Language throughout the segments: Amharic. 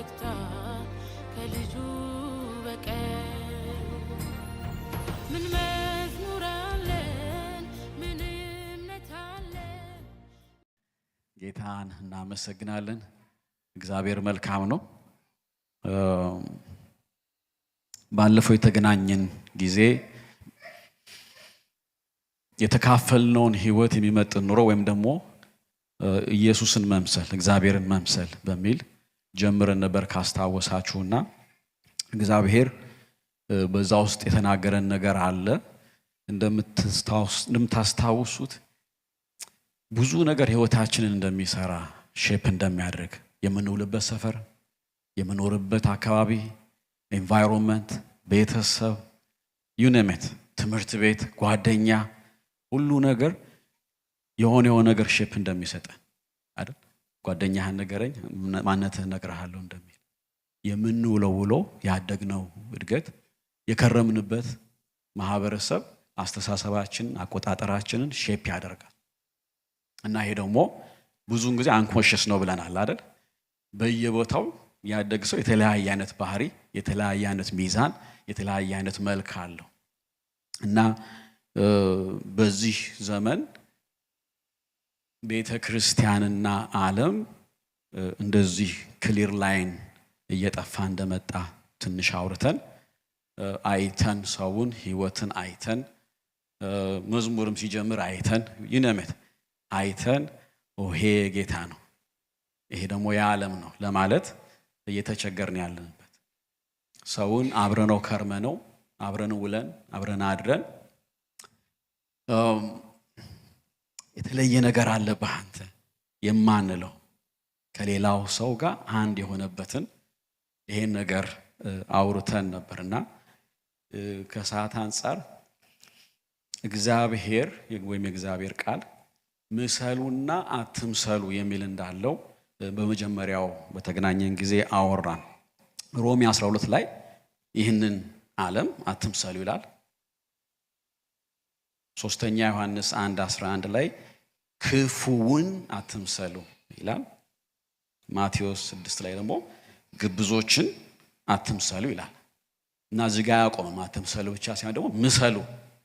ዘግታ ከልጁ በቀር ምን መዝሙር አለን ምን እምነት አለን። ጌታን እናመሰግናለን። እግዚአብሔር መልካም ነው። ባለፈው የተገናኘን ጊዜ የተካፈልነውን ህይወት የሚመጥን ኑሮ ወይም ደግሞ ኢየሱስን መምሰል እግዚአብሔርን መምሰል በሚል ጀምረን ነበር ካስታወሳችሁና እግዚአብሔር በዛ ውስጥ የተናገረን ነገር አለ። እንደምታስታውሱት ብዙ ነገር ህይወታችንን እንደሚሰራ ሼፕ እንደሚያደርግ የምንውልበት ሰፈር፣ የምንኖርበት አካባቢ፣ ኤንቫይሮንመንት፣ ቤተሰብ፣ ዩኔሜት፣ ትምህርት ቤት፣ ጓደኛ፣ ሁሉ ነገር የሆነ ነገር ሼፕ እንደሚሰጠን አይደል? ጓደኛህን ነገረኝ ማንነትህን እነግርሃለሁ እንደሚል የምንውለው ውሎ ያደግነው እድገት የከረምንበት ማህበረሰብ አስተሳሰባችን አቆጣጠራችንን ሼፕ ያደርጋል። እና ይሄ ደግሞ ብዙውን ጊዜ አንኮንሺየስ ነው ብለናል አይደል? በየቦታው ያደግ ሰው የተለያየ አይነት ባህሪ፣ የተለያየ አይነት ሚዛን፣ የተለያየ አይነት መልክ አለው። እና በዚህ ዘመን ቤተክርስቲያንና ዓለም እንደዚህ ክሊር ላይን እየጠፋ እንደመጣ ትንሽ አውርተን አይተን ሰውን ህይወትን አይተን መዝሙርም ሲጀምር አይተን ይነመት አይተን ይሄ ጌታ ነው ይሄ ደግሞ የዓለም ነው ለማለት እየተቸገርን ያለንበት ሰውን አብረነው ከርመነው አብረን ውለን አብረን አድረን የተለየ ነገር አለብህ አንተ የማንለው ከሌላው ሰው ጋር አንድ የሆነበትን ይሄን ነገር አውርተን ነበርና ከሰዓት አንፃር እግዚአብሔር ወይም የእግዚአብሔር ቃል ምሰሉና አትምሰሉ የሚል እንዳለው በመጀመሪያው በተገናኘን ጊዜ አወራን። ሮሜ 12 ላይ ይህንን ዓለም አትምሰሉ ይላል። ሶስተኛ ዮሐንስ 1:11 ላይ ክፉውን አትምሰሉ ይላል። ማቴዎስ 6 ላይ ደግሞ ግብዞችን አትምሰሉ ይላል። እና እዚህ ጋር ያቆመ አትምሰሉ ብቻ ሳይሆን ደግሞ ምሰሉ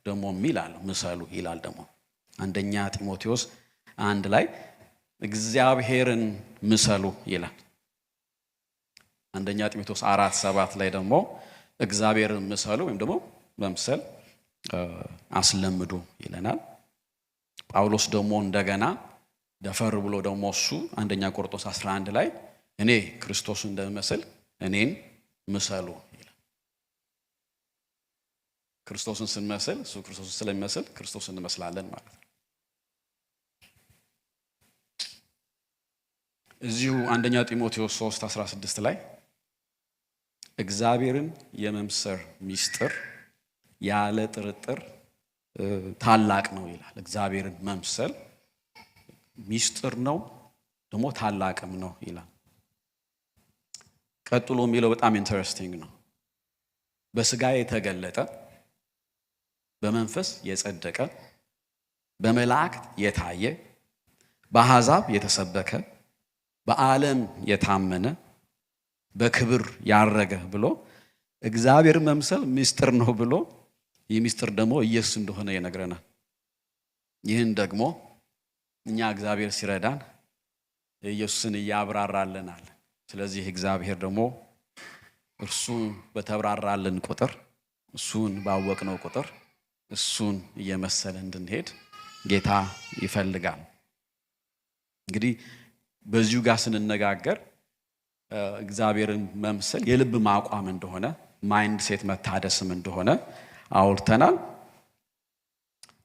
ደግሞ ይላል ምሰሉ ይላል ደግሞ አንደኛ ጢሞቴዎስ 1 ላይ እግዚአብሔርን ምሰሉ ይላል። አንደኛ ጢሞቴዎስ 4:7 ላይ ደግሞ እግዚአብሔርን ምሰሉ ወይም ደግሞ መምሰል አስለምዱ ይለናል። ጳውሎስ ደግሞ እንደገና ደፈር ብሎ ደግሞ እሱ አንደኛ ቆሮንቶስ 11 ላይ እኔ ክርስቶስን እንደምመስል እኔን ምሰሉ ይላል። ክርስቶስን ስንመስል እሱ ክርስቶስን ስለሚመስል ክርስቶስን እንመስላለን ማለት ነው። እዚሁ አንደኛ ጢሞቴዎስ 3:16 ላይ እግዚአብሔርን የመምሰል ሚስጥር ያለ ጥርጥር ታላቅ ነው ይላል። እግዚአብሔርን መምሰል ሚስጥር ነው ደግሞ ታላቅም ነው ይላል። ቀጥሎ የሚለው በጣም ኢንተረስቲንግ ነው። በስጋ የተገለጠ በመንፈስ የጸደቀ በመላእክት የታየ በአሕዛብ የተሰበከ በዓለም የታመነ በክብር ያረገ ብሎ እግዚአብሔር መምሰል ሚስጥር ነው ብሎ የሚስጥር ደግሞ ኢየሱስ እንደሆነ ይነግረናል። ይህን ደግሞ እኛ እግዚአብሔር ሲረዳን ኢየሱስን ያብራራልናል። ስለዚህ እግዚአብሔር ደግሞ እርሱን በተብራራልን ቁጥር እሱን ባወቅነው ቁጥር እሱን እየመሰለ እንድንሄድ ጌታ ይፈልጋል። እንግዲህ በዚሁ ጋር ስንነጋገር እግዚአብሔርን መምሰል የልብ ማቋም እንደሆነ ማይንድ ሴት መታደስም እንደሆነ አውርተናል።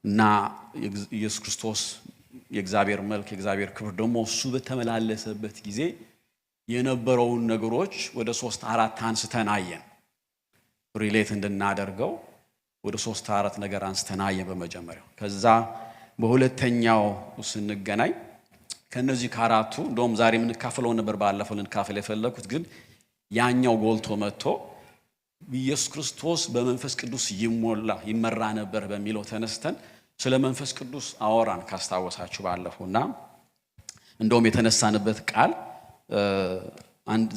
እና ኢየሱስ ክርስቶስ የእግዚአብሔር መልክ የእግዚአብሔር ክብር ደግሞ እሱ በተመላለሰበት ጊዜ የነበረውን ነገሮች ወደ 3-4 አንስተን አየን። ሪሌት እንድናደርገው ወደ 3-4 ነገር አንስተን አየን በመጀመሪያው። ከዛ በሁለተኛው ስንገናኝ ከነዚህ ከአራቱ እንደውም ዛሬ የምንካፈለው ነበር ባለፈው ልንካፈል የፈለኩት ግን ያኛው ጎልቶ መጥቶ ኢየሱስ ክርስቶስ በመንፈስ ቅዱስ ይመራ ነበር በሚለው ተነስተን ስለ መንፈስ ቅዱስ አወራን ካስታወሳችሁ ባለፈውና እንደውም የተነሳንበት ቃል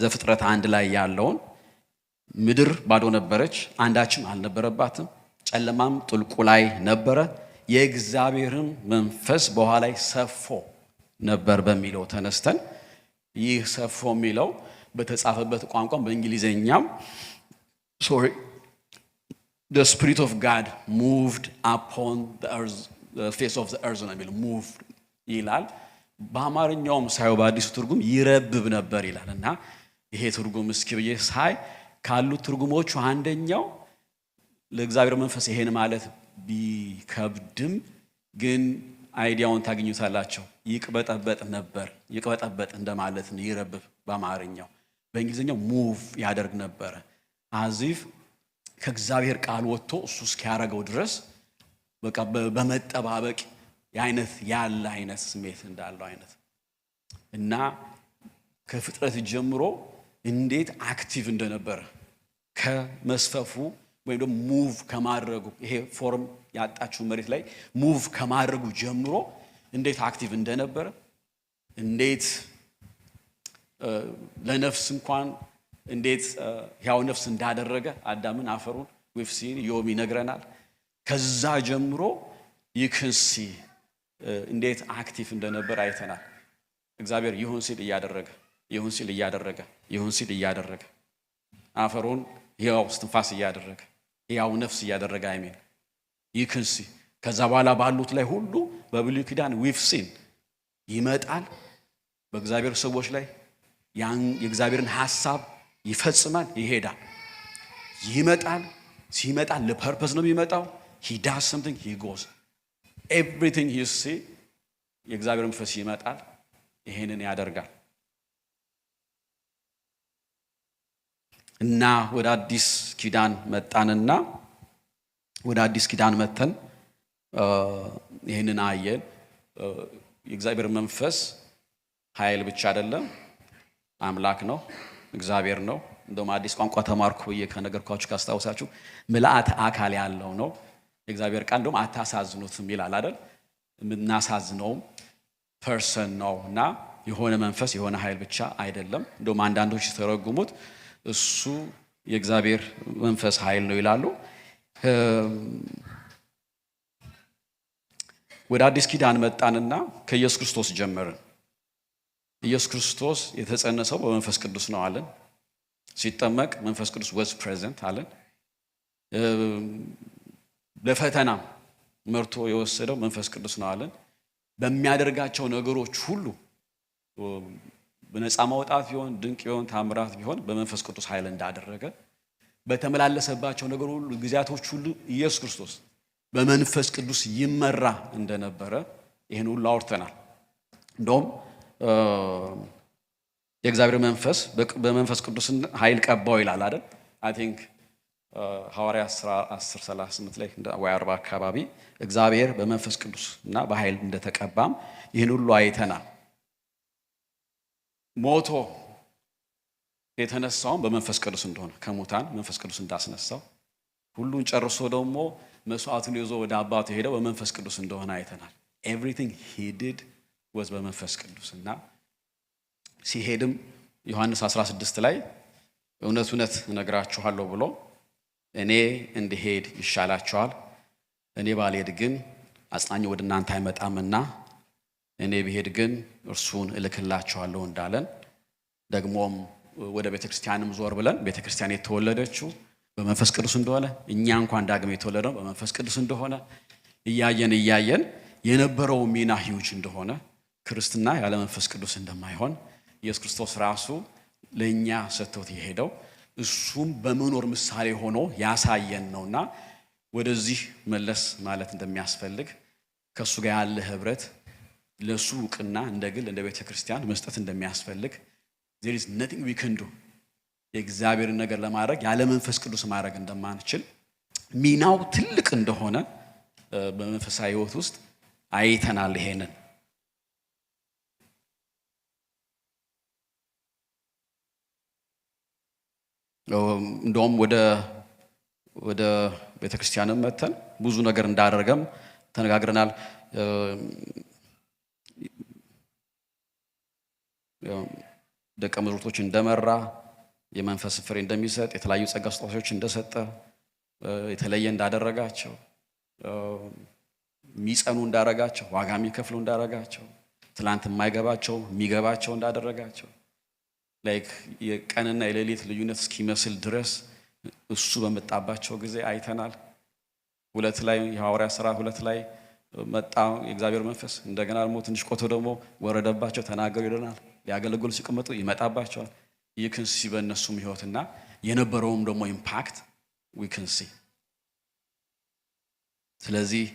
ዘፍጥረት 1 ላይ ያለውን ምድር ባዶ ነበረች፣ አንዳችም አልነበረባትም፣ ጨለማም ጥልቁ ላይ ነበረ፣ የእግዚአብሔርም መንፈስ በውሃ ላይ ሰፎ ነበር በሚለው ተነስተን ይህ ሰፎ የሚለው በተጻፈበት ቋንቋም በእንግሊዘኛም the spirit of God moved upon the earth, the face of the earth ነው የሚለው moved ይላል። በአማርኛውም ሳይው በአዲሱ ትርጉም ይረብብ ነበር ይላል። እና ይሄ ትርጉም እስኪ ብዬ ሳይ ካሉት ትርጉሞቹ አንደኛው ለእግዚአብሔር መንፈስ ይሄን ማለት ቢከብድም ግን አይዲያውን ታገኙታላችሁ። ይቅበጠበጥ ነበር፣ ይቅበጠበጥ እንደማለት ነው ይረብብ በአማርኛው። በእንግሊዝኛው ሙቭ ያደርግ ነበረ አዚፍ ከእግዚአብሔር ቃል ወጥቶ እሱ እስኪያረገው ድረስ በቃ በመጠባበቅ የአይነት ያለ አይነት ስሜት እንዳለው አይነት እና ከፍጥረት ጀምሮ እንዴት አክቲቭ እንደነበረ ከመስፈፉ ወይም ደግሞ ሙቭ ከማድረጉ ይሄ ፎርም ያጣችው መሬት ላይ ሙቭ ከማድረጉ ጀምሮ እንዴት አክቲቭ እንደነበረ እንዴት ለነፍስ እንኳን እንዴት ያው ነፍስ እንዳደረገ አዳምን አፈሩን ወፍሲ ዮም ይነግረናል። ከዛ ጀምሮ ይክንሲ እንዴት አክቲቭ እንደነበር አይተናል። እግዚአብሔር ይሁን ሲል እያደረገ ይሁን ሲል እያደረገ ይሁን ሲል እያደረገ አፈሩን ያው እስትንፋስ እያደረገ ያው ነፍስ እያደረገ አይሜን ይክንሲ ከዛ በኋላ ባሉት ላይ ሁሉ በብሉይ ኪዳን ዊፍሲን ይመጣል በእግዚአብሔር ሰዎች ላይ ያን የእግዚአብሔርን ሐሳብ ይፈጽማል፣ ይሄዳል፣ ይመጣል። ሲመጣ ለፐርፐዝ ነው የሚመጣው። he does something, he goes, everything you see የእግዚአብሔር መንፈስ ይመጣል፣ ይሄንን ያደርጋል። እና ወደ አዲስ ኪዳን መጣንና ወደ አዲስ ኪዳን መተን ይሄንን አየን። የእግዚአብሔር መንፈስ ኃይል ብቻ አይደለም፣ አምላክ ነው፣ እግዚአብሔር ነው። እንደውም አዲስ ቋንቋ ተማርኩ ብዬ ከነገርኳችሁ ካስታውሳችሁ ምልአት አካል ያለው ነው። የእግዚአብሔር ቃል እንደውም አታሳዝኑትም ይላል አይደል? የምናሳዝነውም ፐርሰን ነውና የሆነ መንፈስ የሆነ ኃይል ብቻ አይደለም። እንደውም አንዳንዶች ሲተረጉሙት እሱ የእግዚአብሔር መንፈስ ኃይል ነው ይላሉ። ወደ አዲስ ኪዳን መጣንና ከኢየሱስ ክርስቶስ ጀመርን። ኢየሱስ ክርስቶስ የተጸነሰው በመንፈስ ቅዱስ ነው አለን። ሲጠመቅ መንፈስ ቅዱስ was present አለን። ለፈተና መርቶ የወሰደው መንፈስ ቅዱስ ነው አለን። በሚያደርጋቸው ነገሮች ሁሉ በነፃ ማውጣት ቢሆን ድንቅ ቢሆን ታምራት ቢሆን በመንፈስ ቅዱስ ኃይል እንዳደረገ በተመላለሰባቸው ነገር ሁሉ ጊዜያቶች ሁሉ ኢየሱስ ክርስቶስ በመንፈስ ቅዱስ ይመራ እንደነበረ ይሄን ሁሉ አውርተናል። እንደውም የእግዚአብሔር መንፈስ በመንፈስ ቅዱስ ኃይል ቀባው ይላል አይደል? አይ ቲንክ ሐዋርያት 10:38 ላይ ወይ 40 አካባቢ እግዚአብሔር በመንፈስ ቅዱስ እና በኃይል እንደተቀባም ይሄን ሁሉ አይተናል። ሞቶ የተነሳው በመንፈስ ቅዱስ እንደሆነ ከሙታን መንፈስ ቅዱስ እንዳስነሳው ሁሉን ጨርሶ ደግሞ መስዋዕቱን ይዞ ወደ አባቱ ሄደው በመንፈስ ቅዱስ እንደሆነ አይተናል። everything he did was በመንፈስ ቅዱስ እና ሲሄድም ዮሐንስ 16 ላይ እውነት እውነት እነግራችኋለሁ ብሎ እኔ እንድሄድ ይሻላችኋል፣ እኔ ባልሄድ ግን አጽናኙ ወደ እናንተ አይመጣምና እኔ ብሄድ ግን እርሱን እልክላችኋለሁ እንዳለን ደግሞም ወደ ቤተክርስቲያንም ዞር ብለን ቤተክርስቲያን የተወለደችው በመንፈስ ቅዱስ እንደሆነ እኛ እንኳን ዳግም የተወለደው በመንፈስ ቅዱስ እንደሆነ እያየን የነበረው ሚና ሂውጅ እንደሆነ ክርስትና ያለ መንፈስ ቅዱስ እንደማይሆን ኢየሱስ ክርስቶስ ራሱ ለኛ ሰጥቶት የሄደው እሱም በመኖር ምሳሌ ሆኖ ያሳየን ነውና ወደዚህ መለስ ማለት እንደሚያስፈልግ ከሱ ጋር ያለ ህብረት ለሱ ዕውቅና እንደግል እንደ ቤተ ክርስቲያን መስጠት እንደሚያስፈልግ there is nothing we can do የእግዚአብሔር ነገር ለማድረግ ያለ መንፈስ ቅዱስ ማድረግ እንደማንችል ሚናው ትልቅ እንደሆነ በመንፈሳዊ ህይወት ውስጥ አይተናል። ይሄንን እንደውም ወደ ቤተክርስቲያንም መተን ብዙ ነገር እንዳደረገም ተነጋግረናል። ደቀ መዛሙርቶች እንደመራ የመንፈስ ፍሬ እንደሚሰጥ የተለያዩ ጸጋ ስጦታዎች እንደሰጠ የተለየ እንዳደረጋቸው ሚጸኑ እንዳደረጋቸው ዋጋ የሚከፍሉ እንዳደረጋቸው ትላንት የማይገባቸው የሚገባቸው እንዳደረጋቸው ላይክ የቀንና የሌሊት ልዩነት እስኪመስል ድረስ እሱ በመጣባቸው ጊዜ አይተናል። 2 ላይ የሐዋርያት ሥራ 2 ላይ መጣ የእግዚአብሔር መንፈስ እንደገና ደግሞ ትንሽ ቆይቶ ደግሞ ወረደባቸው ተናገሩ ይለናል። ሊያገለግሉ ሲቀመጡ ይመጣባቸዋል። you can see በእነሱም ህይወትና የነበረውም ደግሞ ኢምፓክት we can see። ስለዚህ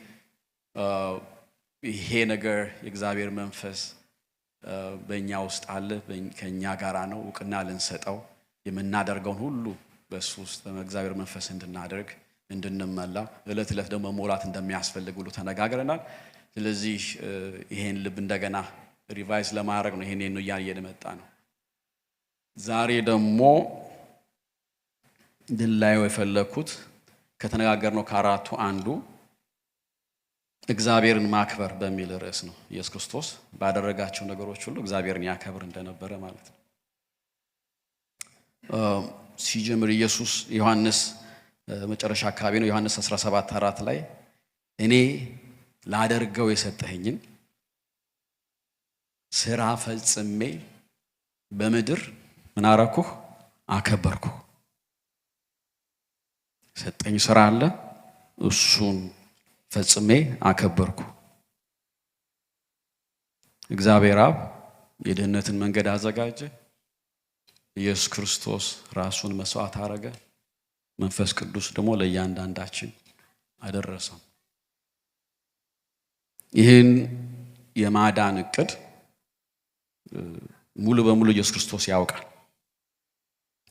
ይሄ ነገር የእግዚአብሔር መንፈስ በእኛ ውስጥ አለ፣ ከኛ ጋራ ነው። እውቅና ልንሰጠው የምናደርገውን ሁሉ በሱ ውስጥ በእግዚአብሔር መንፈስ እንድናደርግ እንድንመላ እለት እለት ደግሞ መሞላት እንደሚያስፈልግ ሁሉ ተነጋግረናል። ስለዚህ ይሄን ልብ እንደገና ሪቫይዝ ለማድረግ ነው ይሄን ነው እየመጣ ነው። ዛሬ ደግሞ ድላዩ የፈለኩት ከተነጋገርነው ከአራቱ አንዱ እግዚአብሔርን ማክበር በሚል ርዕስ ነው። ኢየሱስ ክርስቶስ ባደረጋቸው ነገሮች ሁሉ እግዚአብሔርን ያከብር እንደነበረ ማለት ነው። ሲጀምር ኢየሱስ ዮሐንስ መጨረሻ አካባቢ ነው ዮሐንስ 17:4 ላይ እኔ ላደርገው የሰጠኸኝን ስራ ፈጽሜ በምድር ምን አረኩህ? አከበርኩህ። ሰጠኝ ስራ አለ፣ እሱን ፈጽሜ አከበርኩ። እግዚአብሔር አብ የድህነትን መንገድ አዘጋጀ። ኢየሱስ ክርስቶስ ራሱን መስዋዕት አረገ። መንፈስ ቅዱስ ደግሞ ለእያንዳንዳችን አደረሰው። ይህን የማዳን እቅድ ሙሉ በሙሉ ኢየሱስ ክርስቶስ ያውቃል።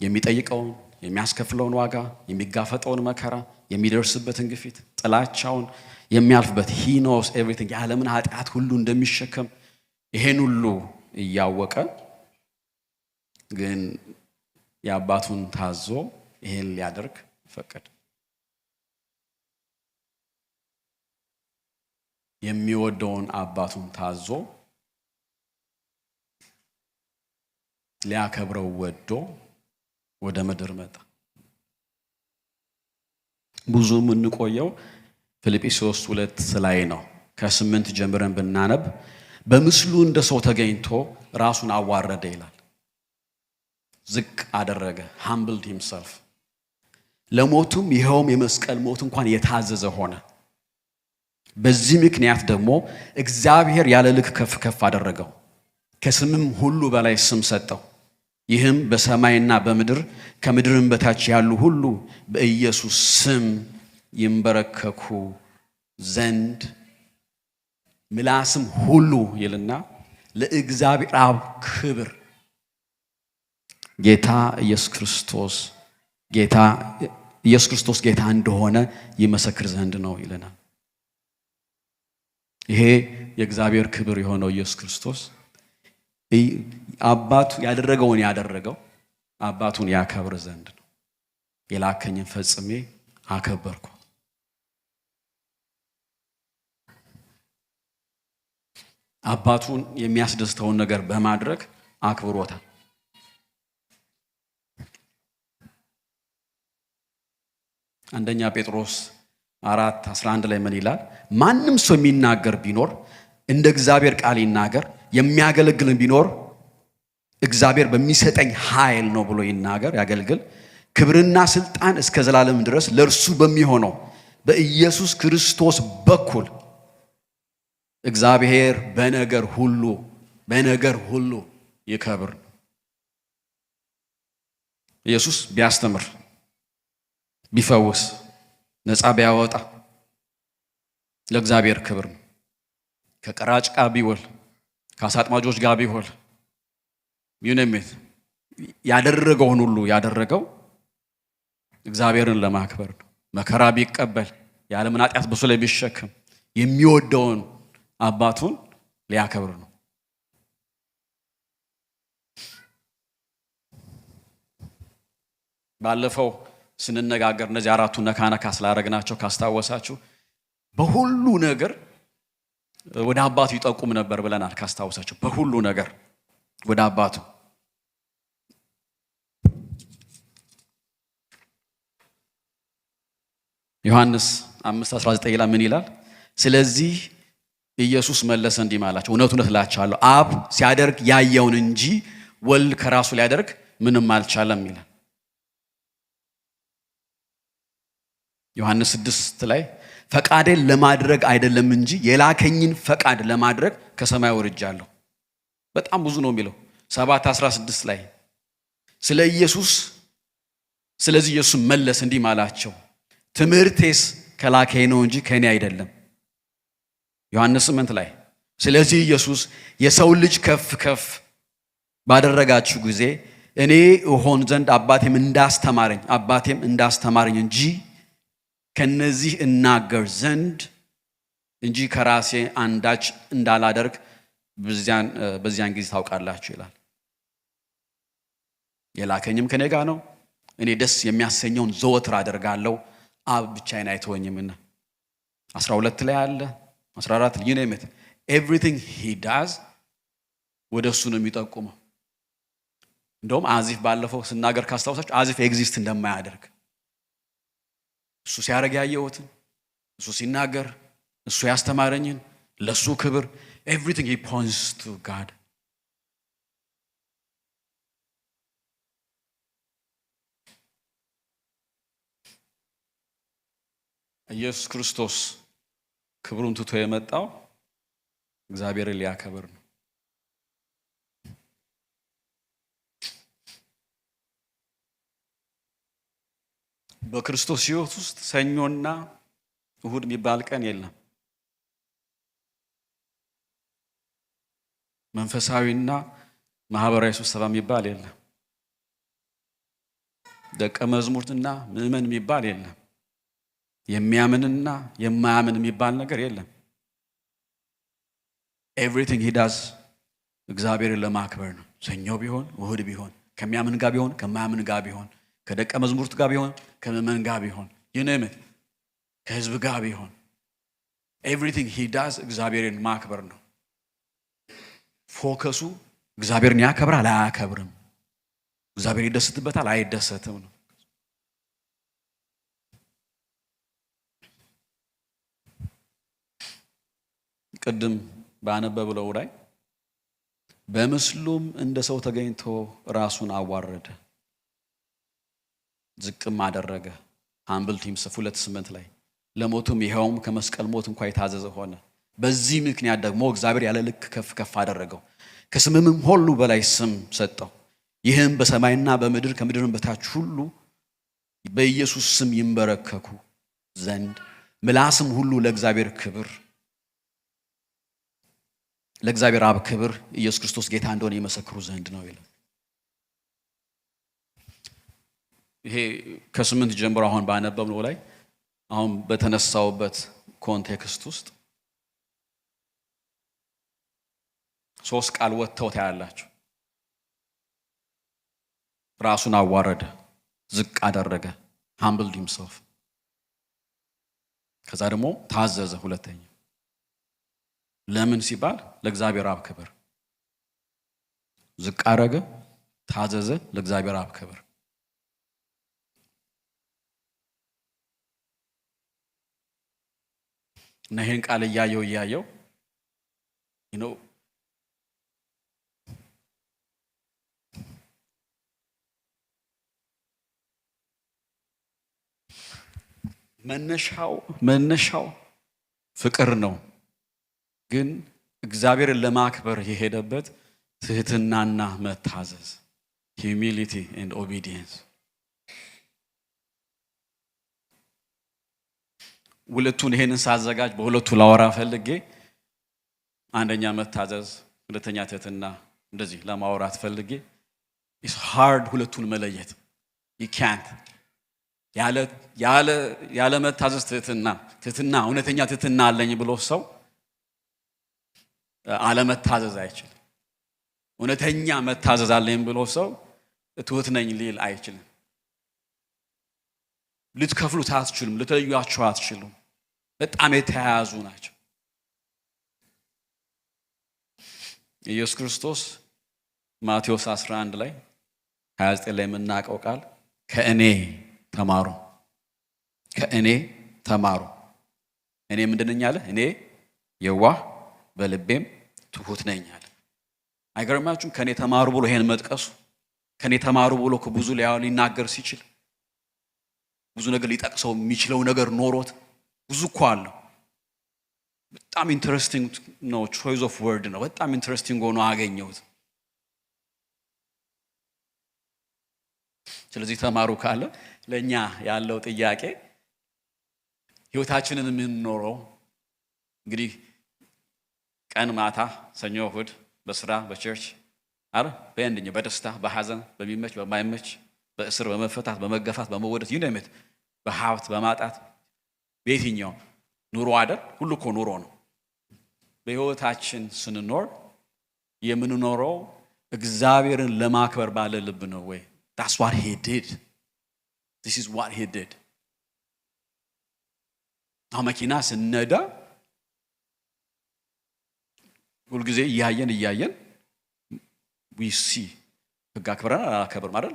የሚጠይቀውን የሚያስከፍለውን ዋጋ፣ የሚጋፈጠውን መከራ፣ የሚደርስበትን ግፊት፣ ጥላቻውን የሚያልፍበት he knows everything የዓለምን ኃጢአት ሁሉ እንደሚሸከም ይሄን ሁሉ እያወቀ ግን የአባቱን ታዞ ይሄን ሊያደርግ ፈቀደ። የሚወደውን አባቱን ታዞ ሊያከብረው ወዶ ወደ ምድር መጣ። ብዙ የምንቆየው ፊልጵስዩስ 2 ላይ ነው። ከ8 ጀምረን ብናነብ በምስሉ እንደ ሰው ተገኝቶ ራሱን አዋረደ ይላል። ዝቅ አደረገ humbled himself ለሞቱም ይኸውም የመስቀል ሞት እንኳን የታዘዘ ሆነ። በዚህ ምክንያት ደግሞ እግዚአብሔር ያለ ልክ ከፍ ከፍ አደረገው፣ ከስምም ሁሉ በላይ ስም ሰጠው። ይህም በሰማይና በምድር ከምድርም በታች ያሉ ሁሉ በኢየሱስ ስም ይንበረከኩ ዘንድ ምላስም ሁሉ ይልና ለእግዚአብሔር አብ ክብር ጌታ ኢየሱስ ክርስቶስ ጌታ እንደሆነ ይመሰክር ዘንድ ነው ይለናል። ይሄ የእግዚአብሔር ክብር የሆነው ኢየሱስ ክርስቶስ አባቱ ያደረገውን ያደረገው አባቱን ያከብር ዘንድ ነው። የላከኝን ፈጽሜ አከበርኩ። አባቱን የሚያስደስተውን ነገር በማድረግ አክብሮታል። አንደኛ ጴጥሮስ 4:11 ላይ ምን ይላል? ማንም ሰው የሚናገር ቢኖር እንደ እግዚአብሔር ቃል ይናገር፣ የሚያገለግልን ቢኖር እግዚአብሔር በሚሰጠኝ ኃይል ነው ብሎ ይናገር ያገልግል። ክብርና ስልጣን እስከ ዘላለም ድረስ ለእርሱ በሚሆነው በኢየሱስ ክርስቶስ በኩል እግዚአብሔር በነገር ሁሉ ይከብር። ኢየሱስ ቢያስተምር፣ ቢፈውስ፣ ነፃ ቢያወጣ ለእግዚአብሔር ክብር ነው። ከቀራጭ ጋር ቢውል፣ ከአሳጥማጆች ጋር ቢውል ዩነሚት ያደረገውን ሁሉ ያደረገው እግዚአብሔርን ለማክበር ነው። መከራ ቢቀበል፣ የዓለምን ኃጢአት በሱ ላይ ቢሸከም የሚወደውን አባቱን ሊያከብር ነው። ባለፈው ስንነጋገር እነዚህ አራቱ ነካ ስላደረግናቸው ካስታወሳችሁ በሁሉ ነገር ወደ አባቱ ይጠቁም ነበር ብለናል። ካስታወሳችሁ በሁሉ ነገር ወደ አባቱ ዮሐንስ 5:19 ላይ ምን ይላል? ስለዚህ ኢየሱስ መለሰ እንዲህ አላቸው፣ እውነት እውነት እላችኋለሁ አብ ሲያደርግ ያየውን እንጂ ወልድ ከራሱ ሊያደርግ ምንም አልቻለም ይላል። ዮሐንስ 6 ላይ ፈቃዴን ለማድረግ አይደለም እንጂ የላከኝን ፈቃድ ለማድረግ ከሰማይ ወርጃለሁ። በጣም ብዙ ነው የሚለው 7:16 ላይ ስለዚህ ኢየሱስ መለስ እንዲህ አላቸው፣ ትምህርቴስ ከላከኝ ነው እንጂ ከኔ አይደለም። ዮሐንስ 8 ላይ ስለዚህ ኢየሱስ የሰው ልጅ ከፍ ከፍ ባደረጋችሁ ጊዜ እኔ እሆን ዘንድ አባቴም እንዳስተማረኝ እንጂ ከነዚህ እናገር ዘንድ እንጂ ከራሴ አንዳች እንዳላደርግ በዚያን ጊዜ ታውቃላችሁ ይላል። የላከኝም ከኔ ጋር ነው፣ እኔ ደስ የሚያሰኘውን ዘወትር አደርጋለሁ፣ አብ ብቻዬን አይተወኝምና። 12 ላይ አለ 14 you name it, everything he does ወደ እሱ ነው የሚጠቁመው። እንደውም አዚፍ ባለፈው ስናገር ካስታውሳችሁ አዚፍ ኤግዚስት እንደማያደርግ እሱ ሲያደርግ ያየሁትን እሱ ሲናገር እሱ ያስተማረኝን ለሱ ክብር everything he points to God. ኢየሱስ ክርስቶስ ክብሩን ትቶ የመጣው እግዚአብሔርን ሊያከብር ነው። በክርስቶስ ሕይወት ውስጥ ሰኞና እሁድ የሚባል ቀን የለም። መንፈሳዊና ማህበራዊ ስብሰባ የሚባል የለም። ደቀ መዝሙርትና ምዕመን የሚባል የለም። የሚያምንና የማያምን የሚባል ነገር የለም። ኤቭሪቲንግ ሂ ዳዝ እግዚአብሔርን ለማክበር ነው። ሰኞ ቢሆን እሁድ ቢሆን ከሚያምን ጋር ቢሆን ከማያምን ጋር ቢሆን ከደቀ መዝሙርት ጋር ቢሆን ከምዕመን ጋር ቢሆን ይነም ከህዝብ ጋር ቢሆን ኤቭሪቲንግ ሂ ዳዝ እግዚአብሔርን ማክበር ነው። ፎከሱ እግዚአብሔርን ያከብራል አያከብርም፣ እግዚአብሔር ይደሰትበታል አይደሰትም ነው። ቅድም ባነበብለው ላይ በምስሉም እንደ ሰው ተገኝቶ ራሱን አዋረደ ዝቅም አደረገ። humbled himself 2:8 ላይ ለሞቱም ይኸውም ከመስቀል ሞት እንኳን የታዘዘ ሆነ። በዚህ ምክንያት ደግሞ እግዚአብሔር ያለ ልክ ከፍ ከፍ አደረገው፣ ከስምም ሁሉ በላይ ስም ሰጠው። ይህም በሰማይና በምድር ከምድርም በታች ሁሉ በኢየሱስ ስም ይንበረከኩ ዘንድ ምላስም ሁሉ ለእግዚአብሔር አብ ክብር ኢየሱስ ክርስቶስ ጌታ እንደሆነ ይመሰክሩ ዘንድ ነው ይላል። ይሄ ከ8 ጀምሮ አሁን ባነበብነው ላይ አሁን በተነሳውበት ኮንቴክስት ውስጥ 3 ቃል ወጥተው ታያላችሁ። ራሱን አዋረደ፣ ዝቅ አደረገ humbled himself። ከዛ ደግሞ ታዘዘ። ሁለተኛ ለምን ሲባል ለእግዚአብሔር አብ ክብር። ዝቅ አደረገ፣ ታዘዘ፣ ለእግዚአብሔር አብ ክብር። እና ይሄን ቃል እያየው መነሻው ፍቅር ነው። ግን እግዚአብሔርን ለማክበር የሄደበት ትህትናና መታዘዝ humility and obedience። ሁለቱን ይሄንን ሳዘጋጅ በሁለቱ ላወራ ፈልጌ አንደኛ መታዘዝ፣ ሁለተኛ ትህትና እንደዚህ ለማውራት ፈልጌ it's hard ሁለቱን መለየት። you can't ያለ መታዘዝ ትህትና እውነተኛ ትህትና አለኝ ብሎ ሰው አለመታዘዝ አይችልም። እውነተኛ መታዘዝ አለኝ ብሎ ሰው ትሁት ነኝ ሊል አይችልም። ልትከፍሉት አትችሉም፣ ልትለዩአቸው አትችሉም። በጣም የተያያዙ ናቸው። ኢየሱስ ክርስቶስ ማቴዎስ 11 ላይ 29 ላይ የምናውቀው ቃል ከእኔ ተማሩ። እኔ ምንድነኝ አለ? እኔ የዋህ በልቤም ትሁት ነኝ አለ። አይገርማችሁም? ከኔ ተማሩ ብሎ ይሄን መጥቀሱ፣ ከኔ ተማሩ ብሎ ብዙ ሊናገር ሲችል ብዙ ነገር ሊጠቅሰው የሚችለው ነገር ኖሮት ብዙ እኮ አለው። በጣም ኢንተረስቲንግ ነው። ቾይስ ኦፍ ወርድ ነው። በጣም ኢንተረስቲንግ ሆኖ አገኘሁት። ስለዚህ ተማሩ ካለ ለኛ ያለው ጥያቄ ህይወታችንን የምንኖረው እንግዲህ ቀን ማታ፣ ሰኞ እሁድ፣ በስራ በቸርች አረ በእንደኛ በደስታ በሐዘን በሚመች በማይመች በእስር በመፈታት በመገፋት በመወደት ይነምት በሀብት በማጣት በየትኛው ኑሮ አይደል? ሁሉ እኮ ኑሮ ነው። በህይወታችን ስንኖር የምንኖረው እግዚአብሔርን ለማክበር ባለ ልብ ነው ወይ? That's what he did. This is what he did. መኪና ስነዳ ሁልጊዜ እያየን we see ህግ አክብረን አላከብርም አይደል?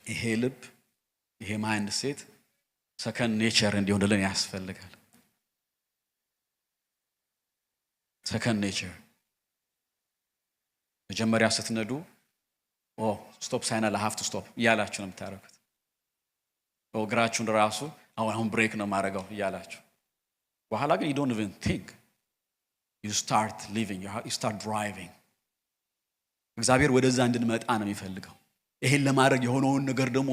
ይሄ ልብ ይሄ ማይንድ ሴት ሰከንድ ኔቸር እንዲሆንልን ያስፈልጋል። ሰከንድ ኔቸር መጀመሪያ ስትነዱ ስቶፕ ሳይን አለ ሃቭ ቱ ስቶፕ እያላችሁ ነው የምታረጉት። እግራችሁን ራሱ አሁን ብሬክ ነው ማረጋው እያላችሁ በኋላ ግን you don't even think, you start living, you start driving። እግዚአብሔር ወደዛ እንድንመጣ ነው የሚፈልገው። ይሄን ለማድረግ የሆነውን ነገር ደግሞ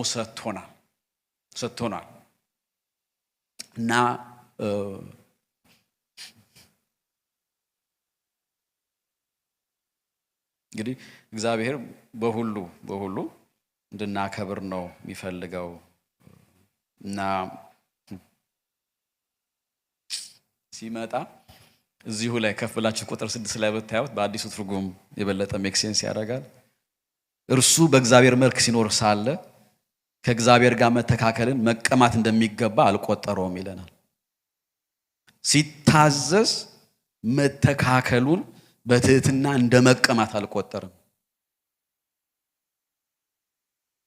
ሰጥቶናል እና እንግዲህ እግዚአብሔር በሁሉ እንድናከብር ነው የሚፈልገው እና ሲመጣ እዚሁ ላይ ከፍ ብላችሁ ቁጥር 6 ላይ ብታዩት በአዲሱ ትርጉም የበለጠ ሜክ ሴንስ ያደርጋል። እርሱ በእግዚአብሔር መልክ ሲኖር ሳለ ከእግዚአብሔር ጋር መተካከልን መቀማት እንደሚገባ አልቆጠረውም ይለናል። ሲታዘዝ መተካከሉን በትህትና እንደመቀማት አልቆጠረም።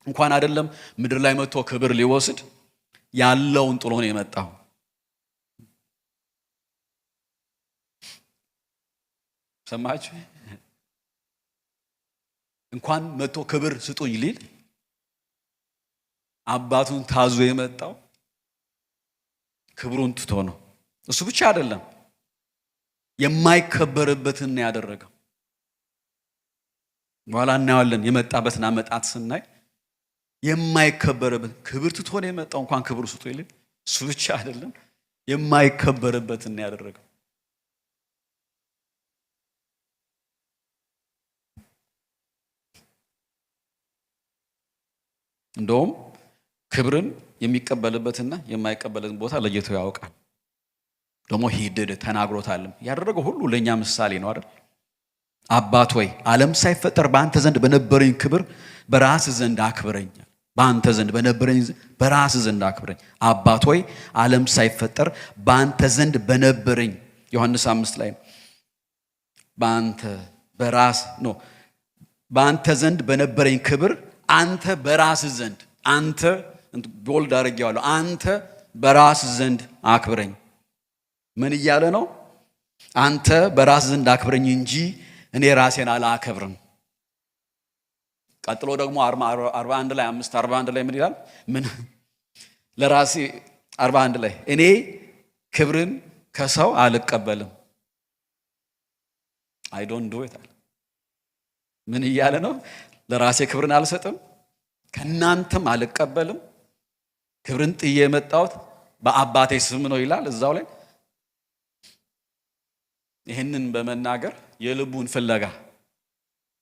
እንኳን አይደለም ምድር ላይ መጥቶ ክብር ሊወስድ ያለውን ጥሎ ነው የመጣው። ሰማችሁ? እንኳን መጥቶ ክብር ስጡኝ ሊል አባቱን ታዞ የመጣው ክብሩን ትቶ ነው። እሱ ብቻ አይደለም የማይከበርበትን ያደረገው። በኋላ እናያለን የመጣበትን አመጣጥ ስናይ የማይከበርበት ክብር ትቶ ነው የመጣው። እንኳን ክብሩ ስጡ ይል እሱ ብቻ አይደለም የማይከበርበትን ያደረገው። እንደውም ክብርን የሚቀበልበትና የማይቀበልበትን ቦታ ለይቶ ያውቃል። ደግሞ ሂደድ ተናግሮታልም። ያደረገው ሁሉ ለኛ ምሳሌ ነው አይደል? አባት ሆይ ዓለም ሳይፈጠር በአንተ ዘንድ በነበረኝ ክብር በራስ ዘንድ አክብረኝ። በአንተ ዘንድ በነበረኝ በራስ ዘንድ አክብረኝ። አባት ሆይ ዓለም ሳይፈጠር በአንተ ዘንድ በነበረኝ ዮሐንስ 5 ላይ በአንተ ዘንድ በነበረኝ ክብር አንተ በራስ ዘንድ አንተ ቦልድ አድርጌዋለሁ። አንተ በራስ ዘንድ አክብረኝ። ምን እያለ ነው? አንተ በራስ ዘንድ አክብረኝ እንጂ እኔ ራሴን አላከብርም። ቀጥሎ ደግሞ 41 ላይ 5:41 ላይ ምን ይላል? ምን ለራሴ 41 ላይ እኔ ክብርን ከሰው አልቀበልም። I don't do it። ምን እያለ ነው? ለራሴ ክብርን አልሰጥም፣ ከናንተም አልቀበልም። ክብርን ጥዬ የመጣሁት በአባቴ ስም ነው ይላል እዛው ላይ። ይህንን በመናገር የልቡን ፍለጋ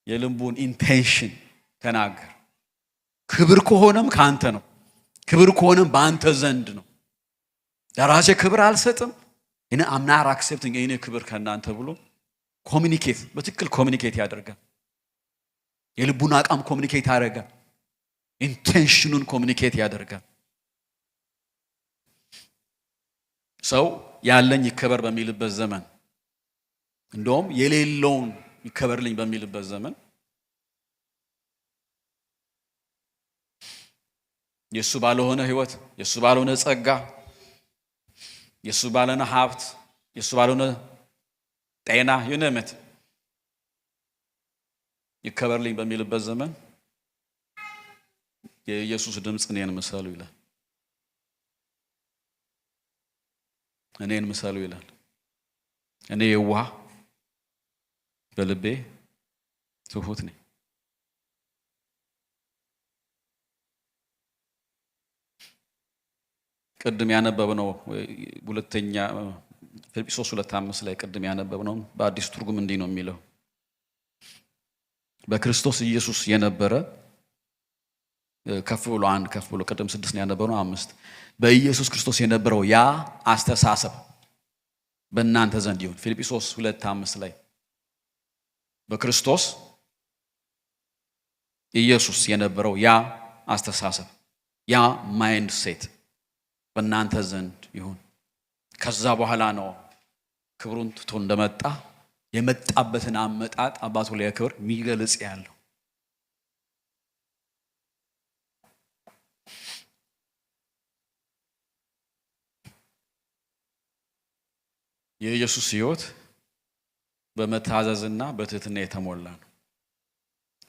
የልቡን ኢንቴንሽን ተናገር። ክብር ከሆነም ካንተ ነው፣ ክብር ከሆነም በአንተ ዘንድ ነው። ለራሴ ክብር አልሰጥም፣ እኔ I'm not accepting እኔ ክብር ከናንተ ብሎ ኮሚኒኬት በትክክል ኮሚኒኬት ያደርጋል። የልቡን አቋም ኮሚኒኬት ያደርጋል። ኢንቴንሽኑን ኮሚኒኬት ያደርጋል። ሰው ያለኝ ይከበር በሚልበት ዘመን እንደውም የሌለውን ይከበርልኝ በሚልበት ዘመን የሱ ባልሆነ ህይወት፣ የሱ ባልሆነ ጸጋ፣ የሱ ባልሆነ ሀብት፣ የሱ ባልሆነ ጤና ይነመት ይከበርልኝ በሚልበት ዘመን የኢየሱስ ድምጽ እኔን ምሰሉ ይላል። እኔን ምሰሉ ይላል። እኔ የዋህ በልቤ ትሁት ነኝ። ቅድም ያነበብነው ሁለተኛ ፊልጵስዩስ 2:5 ላይ ቅድም ያነበብነው በአዲስ ትርጉም እንዲህ ነው የሚለው በክርስቶስ ኢየሱስ የነበረ ከፍ ብሎ ቅድም 6 ነው ያነበብነው 5 በኢየሱስ ክርስቶስ የነበረው ያ አስተሳሰብ በእናንተ ዘንድ ይሁን። ፊልጵስዩስ 2:5 ላይ በክርስቶስ ኢየሱስ የነበረው ያ አስተሳሰብ ያ ማይንድ ሴት በእናንተ ዘንድ ይሁን። ከዛ በኋላ ነው ክብሩን ትቶ እንደመጣ የመጣበትን አመጣጥ አባቱ ላይ ክብር የሚገልጽ ያለው። የኢየሱስ ሕይወት በመታዘዝና በትህትና የተሞላ ነው።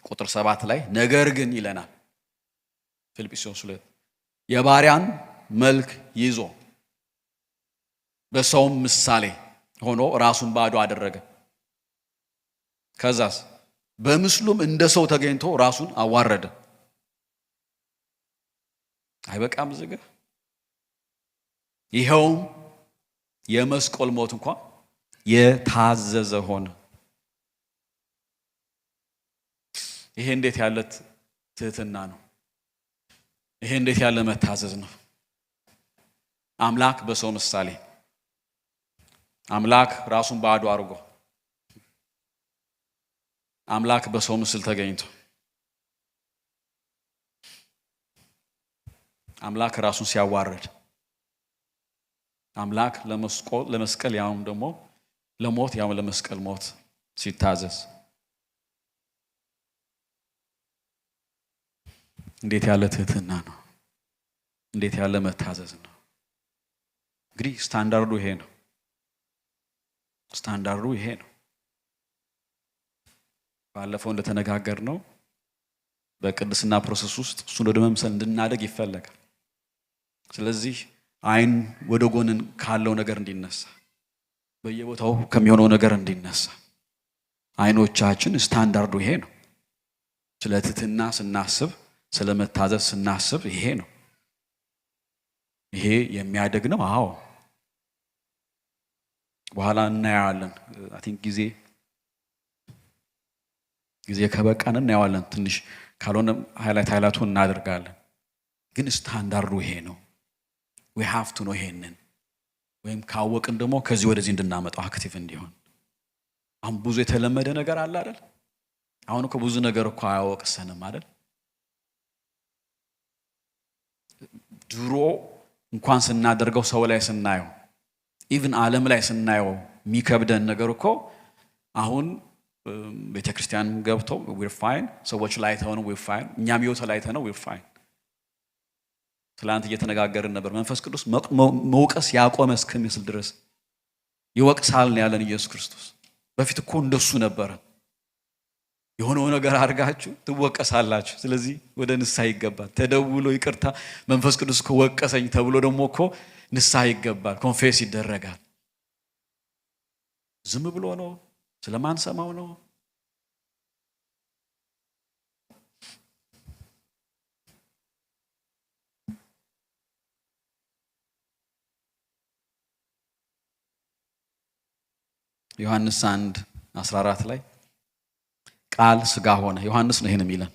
ቁጥር 7 ላይ ነገር ግን ይለናል ፊልጵስዩስ 2 የባሪያን መልክ ይዞ በሰውም ምሳሌ ሆኖ ራሱን ባዶ አደረገ። ከዛስ በምስሉም እንደ ሰው ተገኝቶ ራሱን አዋረደ። አይበቃም ዝገ ይሄውም የመስቀል ሞት እንኳን የታዘዘ ሆነ። ይሄ እንዴት ያለ ትህትና ነው! ይሄ እንዴት ያለ መታዘዝ ነው! አምላክ በሰው ምሳሌ አምላክ ራሱን ባዶ አድርጎ አምላክ በሰው ምስል ተገኝቶ አምላክ ራሱን ሲያዋርድ አምላክ ለመስቀል ያውም ደግሞ ለሞት ያውም ለመስቀል ሞት ሲታዘዝ እንዴት ያለ ትህትና ነው! እንዴት ያለ መታዘዝ ነው! እንግዲህ ስታንዳርዱ ይሄ ነው። ስታንዳርዱ ይሄ ነው። ባለፈው እንደተነጋገርነው በቅድስና ፕሮሰስ ውስጥ እሱን ወደ መምሰል እንድናደግ ይፈለጋል። ስለዚህ አይን ወደ ጎንን ካለው ነገር እንዲነሳ በየቦታው ከሚሆነው ነገር እንዲነሳ አይኖቻችን ስታንዳርዱ ይሄ ነው። ስለ ትህትና ስናስብ፣ ስለ መታዘዝ ስናስብ ይሄ ነው። ይሄ የሚያደግ ነው። አዎ በኋላ እናያለን። አይ ቲንክ ጊዜ ከበቃን እናያለን። ትንሽ ካልሆነ ሃይላይቱን እናደርጋለን። ግን ስታንዳርዱ ይሄ ነው። we have to know ይሄንን ወይም ካወቅን ደግሞ ከዚህ ወደዚህ እንድናመጣው አክቲቭ እንዲሆን። አሁን ብዙ የተለመደ ነገር አለ አይደል? አሁን እኮ ብዙ ነገር እኮ አያወቅሰንም አይደል? ድሮ እንኳን ስናደርገው ሰው ላይ ስናየው ኢቭን ዓለም ላይ ስናየው የሚከብደን ነገር እኮ አሁን ቤተክርስቲያን ገብተው we're fine ሰዎች ላይ ተሆነው we're fine እኛም ህይወት ላይ ተሆነው we're fine። ትላንት እየተነጋገርን ነበር። መንፈስ ቅዱስ መውቀስ ያቆመ እስከሚመስል ድረስ ይወቅሳል ነው ያለን ኢየሱስ ክርስቶስ። በፊት እኮ እንደሱ ነበር። የሆነው ነገር አድርጋችሁ ትወቀሳላችሁ። ስለዚህ ወደ ንስሐ ይገባል። ተደውሎ ይቅርታ መንፈስ ቅዱስ እኮ ወቀሰኝ ተብሎ ደግሞ እኮ ንስሐ ይገባል። ኮንፌስ ይደረጋል። ዝም ብሎ ነው ስለማንሰማው ነው። ዮሐንስ 1:14 ላይ ቃል ሥጋ ሆነ። ዮሐንስ ነው ይሄን የሚለን።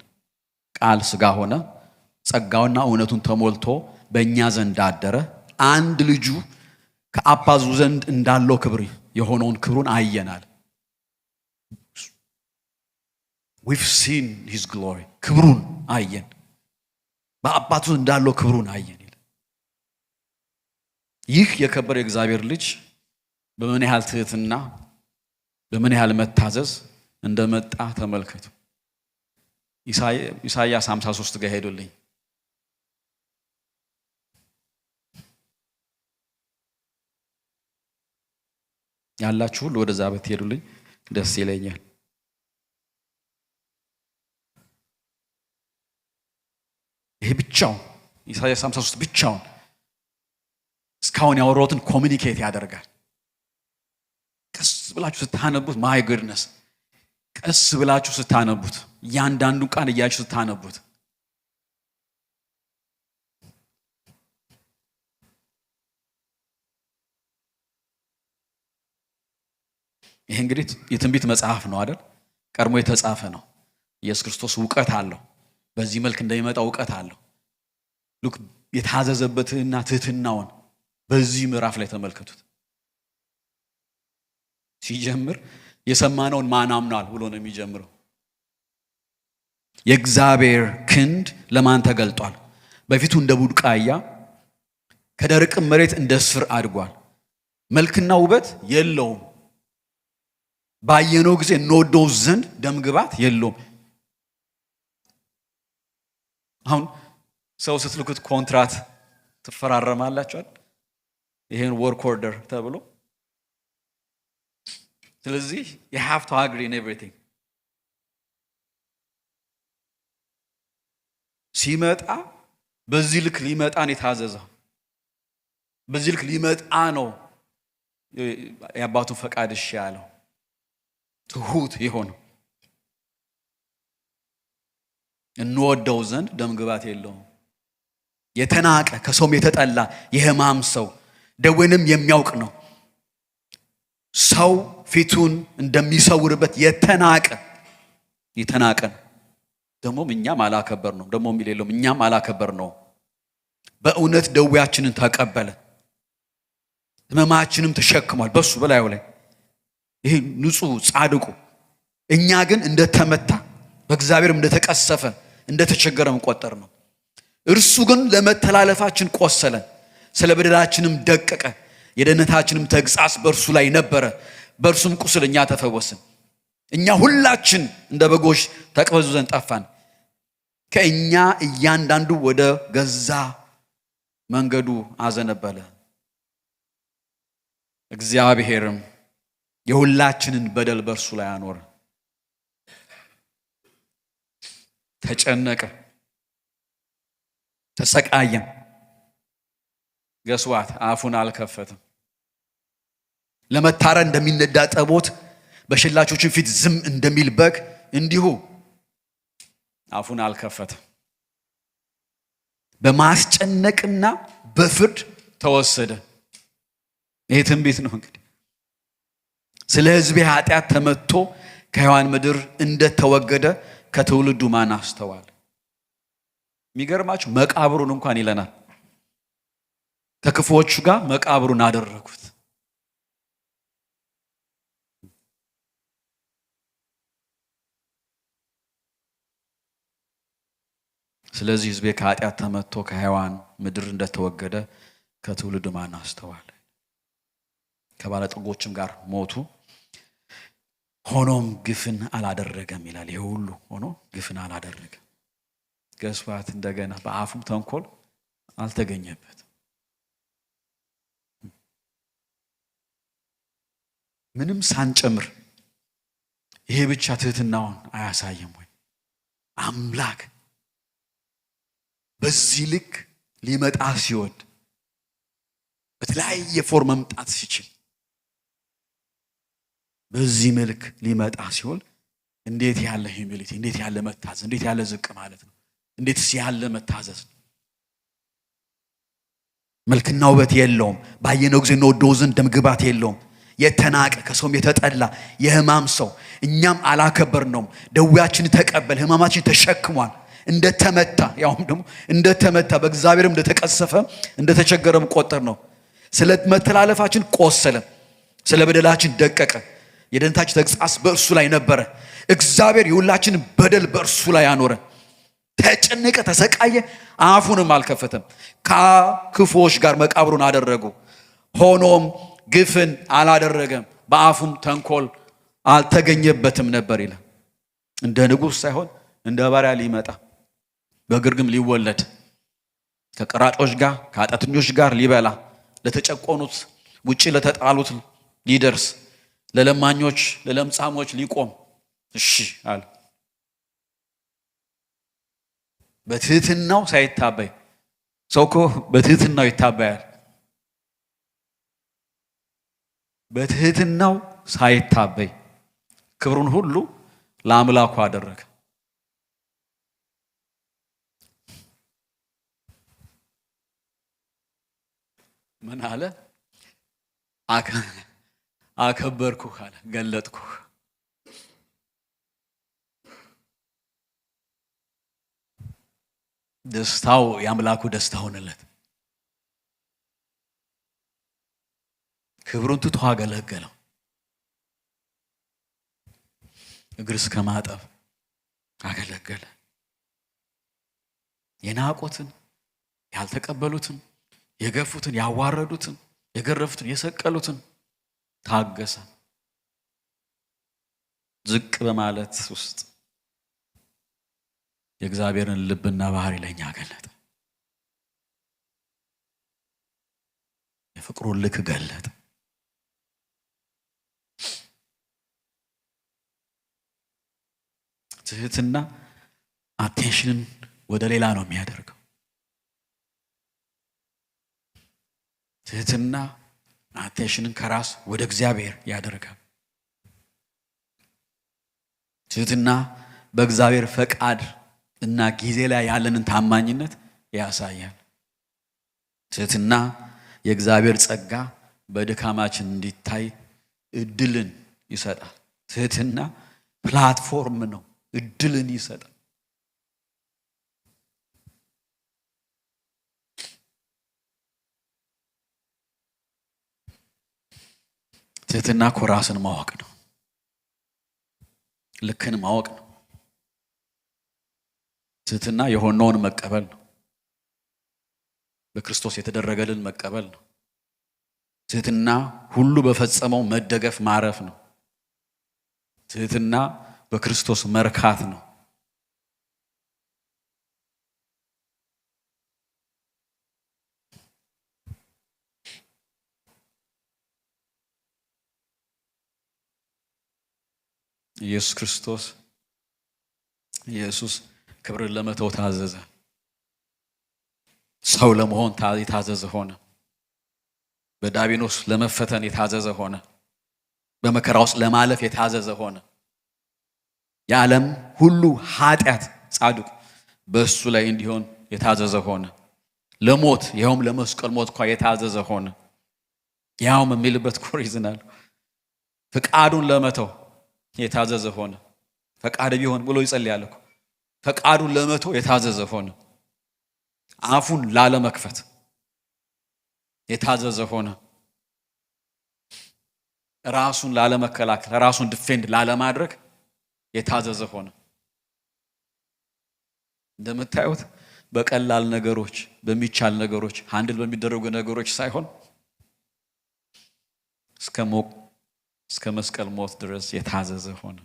ቃል ሥጋ ሆነ ጸጋውና እውነቱን ተሞልቶ በእኛ ዘንድ አደረ። አንድ ልጁ ከአባቱ ዘንድ እንዳለው ክብር የሆነውን ክብሩን አየናል። we've seen his glory ክብሩን አየን። በአባቱ እንዳለው ክብሩን አየን። ይህ የከበረ የእግዚአብሔር ልጅ በምን ያህል ትህትና በምን ያህል መታዘዝ እንደመጣ ተመልከቱ። ኢሳይያስ 53 ጋር ሄዱልኝ። ያላችሁ ሁሉ ወደዛ ብትሄዱልኝ ደስ ይለኛል። ይሄ ብቻውን ኢሳይያስ 53 ብቻውን እስካሁን ያወራሁትን ኮሚኒኬት ያደርጋል። ቀስ ብላችሁ ስታነቡት ማይ ጉድነስ፣ ቀስ ብላችሁ ስታነቡት እያንዳንዱ ቃል እያችሁ ስታነቡት ይሄ እንግዲህ የትንቢት መጽሐፍ ነው አይደል? ቀድሞ የተጻፈ ነው። ኢየሱስ ክርስቶስ ዕውቀት አለው። በዚህ መልክ እንደሚመጣ ዕውቀት አለው። ሉክ የታዘዘበትንና ትህትናውን በዚህ ምዕራፍ ላይ ተመልከቱት። ሲጀምር የሰማነውን ማን አምኗል ብሎ ነው የሚጀምረው። የእግዚአብሔር ክንድ ለማን ተገልጧል? በፊቱ እንደ ቡቃያ ከደረቅም መሬት እንደ ሥር አድጓል። መልክና ውበት የለውም፣ ባየነው ጊዜ እንወደው ዘንድ ደምግባት የለውም። አሁን ሰው ስትልኩት ኮንትራት ትፈራረማላችኋል፣ ይሄን ወርክ ኦርደር ተብሎ። ስለዚህ you have to agree in everything። ሲመጣ በዚህ ልክ ሊመጣ ነው የታዘዘው። በዚህ ልክ ሊመጣ ነው የአባቱን ፈቃድ እሺ ያለው፣ ትሁት የሆነው። እንወደው ዘንድ ደምግባት የለውም። የተናቀ ከሰውም የተጠላ የሕማም ሰው ደዌንም የሚያውቅ ነው። ሰው ፊቱን እንደሚሰውርበት የተናቀ ነው። ደግሞም እኛም አላከበር ነው። ደግሞ የሚል የለውም፣ እኛም አላከበር ነው። በእውነት ደዌያችንን ተቀበለ፣ ሕመማችንም ተሸክሟል በሱ በላዩ ላይ። ይሄ ንጹሕ ጻድቁ። እኛ ግን እንደተመታ በእግዚአብሔርም እንደተቀሰፈ እንደተቸገረ መቆጠር ነው። እርሱ ግን ለመተላለፋችን ቆሰለ፣ ስለ በደላችንም ደቀቀ። የደህንነታችንም ተግሣጽ በእርሱ ላይ ነበረ፣ በእርሱም ቁስል እኛ ተፈወስን። እኛ ሁላችን እንደ በጎች ተቅበዝብዘን ጠፋን፣ ከእኛ እያንዳንዱ ወደ ገዛ መንገዱ አዘነበለ። እግዚአብሔርም የሁላችንን በደል በእርሱ ላይ አኖረ። ተጨነቀ፣ ተሰቃየም። ገስዋት አፉን አልከፈትም። ለመታረድ እንደሚነዳ ጠቦት በሸላቾችን ፊት ዝም እንደሚል በግ እንዲሁ አፉን አልከፈትም። በማስጨነቅና በፍርድ ተወሰደ። ይሄ ትንቢት ነው እንግዲህ። ስለ ሕዝቤ ኃጢአት ተመትቶ ከሕያዋን ምድር እንደተወገደ ከትውልዱ ማን አስተዋለ? የሚገርማችሁ መቃብሩን እንኳን ይለናል። ከክፉዎቹ ጋር መቃብሩን አደረጉት። ስለዚህ ሕዝቤ ከኃጢአት ተመትቶ ከሕያዋን ምድር እንደተወገደ ከትውልዱ ማን አስተዋለ? ከባለጠጎችም ጋር ሞቱ፣ ሆኖም ግፍን አላደረገም ይላል። ይሄ ሁሉ ሆኖ ግፍን አላደረገም። ገስዋት እንደገና በአፉም ተንኮል አልተገኘበትም። ምንም ሳንጨምር። ይሄ ብቻ ትህትናውን አያሳየም ወይ? አምላክ በዚህ ልክ ሊመጣ ሲወድ፣ በተለያየ ፎርም መምጣት ሲችል፣ በዚህ መልክ ሊመጣ ሲሆን እንዴት ያለ ሂዩሚሊቲ፣ እንዴት ያለ መታዘዝ፣ እንዴት ያለ ዝቅ ማለት ነው! እንዴትስ ያለ መታዘዝ ነው! መልክና ውበት የለውም፣ ባየነው ጊዜ እንወደው ዘንድ ደምግባት የለውም። የተናቀ ከሰውም የተጠላ የሕማም ሰው እኛም አላከበርነውም። ደዌያችንን ተቀበለ፣ ሕማማችን ተሸክሟል። እንደተመታ፣ ያውም ደግሞ እንደተመታ በእግዚአብሔርም እንደተቀሰፈ እንደተቸገረም ቆጠር ነው። ስለ መተላለፋችን ቆሰለ፣ ስለ በደላችን ደቀቀ። የደህንነታችን ተግሣጽ በእርሱ ላይ ነበረ፣ እግዚአብሔር የሁላችንን በደል በእርሱ ላይ አኖረ። ተጨነቀ፣ ተሰቃየ፣ አፉንም አልከፈተም። ከክፉዎች ጋር መቃብሩን አደረጉ፣ ሆኖም ግፍን አላደረገም፣ በአፉም ተንኮል አልተገኘበትም ነበር ይላል። እንደ ንጉሥ ሳይሆን እንደ ባሪያ ሊመጣ በግርግም ሊወለድ ከቀራጮች ጋር ከኃጢአተኞች ጋር ሊበላ ለተጨቆኑት ውጪ ለተጣሉት ሊደርስ ለለማኞች ለለምጻሞች ሊቆም እሺ አለ። በትህትናው ሳይታበይ ሰው እኮ በትህትናው ይታበያል። በትህትናው ሳይታበይ ክብሩን ሁሉ ለአምላኩ አደረገ። ምን አለ? አከበርኩህ አለ፣ ገለጥኩህ። ደስታው የአምላኩ ደስታ ሆነለት። ክብሩን ትቶ አገለገለው። እግር እስከ ማጠብ አገለገለ። የናቁትን፣ ያልተቀበሉትን፣ የገፉትን፣ ያዋረዱትን፣ የገረፉትን፣ የሰቀሉትን ታገሰ። ዝቅ በማለት ውስጥ የእግዚአብሔርን ልብና ባህሪ ለኛ ገለጠ። የፍቅሩን ልክ ገለጠ። ትህትና አቴንሽንን ወደ ሌላ ነው የሚያደርገው። ትህትና አቴንሽንን ከራስ ወደ እግዚአብሔር ያደርጋል። ትህትና በእግዚአብሔር ፈቃድ እና ጊዜ ላይ ያለንን ታማኝነት ያሳያል። ትህትና የእግዚአብሔር ጸጋ በድካማችን እንዲታይ እድልን ይሰጣል። ትህትና ፕላትፎርም ነው፣ እድልን ይሰጣል። ትህትና እኮ ራስን ማወቅ ነው፣ ልክን ማወቅ ነው። ትህትና የሆነውን መቀበል ነው፣ በክርስቶስ የተደረገልን መቀበል ነው። ትህትና ሁሉ በፈጸመው መደገፍ ማረፍ ነው። ትህትና በክርስቶስ መርካት ነው። ኢየሱስ ክብርን ለመተው ታዘዘ። ሰው ለመሆን የታዘዘ ሆነ። በዳቢኖስ ለመፈተን የታዘዘ ሆነ። በመከራ ውስጥ ለማለፍ የታዘዘ ሆነ። የዓለም ሁሉ ኃጢአት ጻድቁ በእሱ ላይ እንዲሆን የታዘዘ ሆነ። ለሞት ይኸውም ለመስቀል ሞት እንኳ የታዘዘ ሆነ። ያውም የሚልበት ኮሪዝናል ፈቃዱን ለመተው የታዘዘ ሆነ። ፈቃድ ቢሆን ብሎ ይጸልያል እኮ። ፈቃዱን ለመተው የታዘዘ ሆነ። አፉን ላለመክፈት የታዘዘ ሆነ። ራሱን ላለመከላከል፣ ራሱን ዲፌንድ ላለማድረግ የታዘዘ ሆነ። እንደምታዩት በቀላል ነገሮች፣ በሚቻል ነገሮች፣ ሃንድል በሚደረጉ ነገሮች ሳይሆን እስከ መስቀል ሞት ድረስ የታዘዘ ሆነ።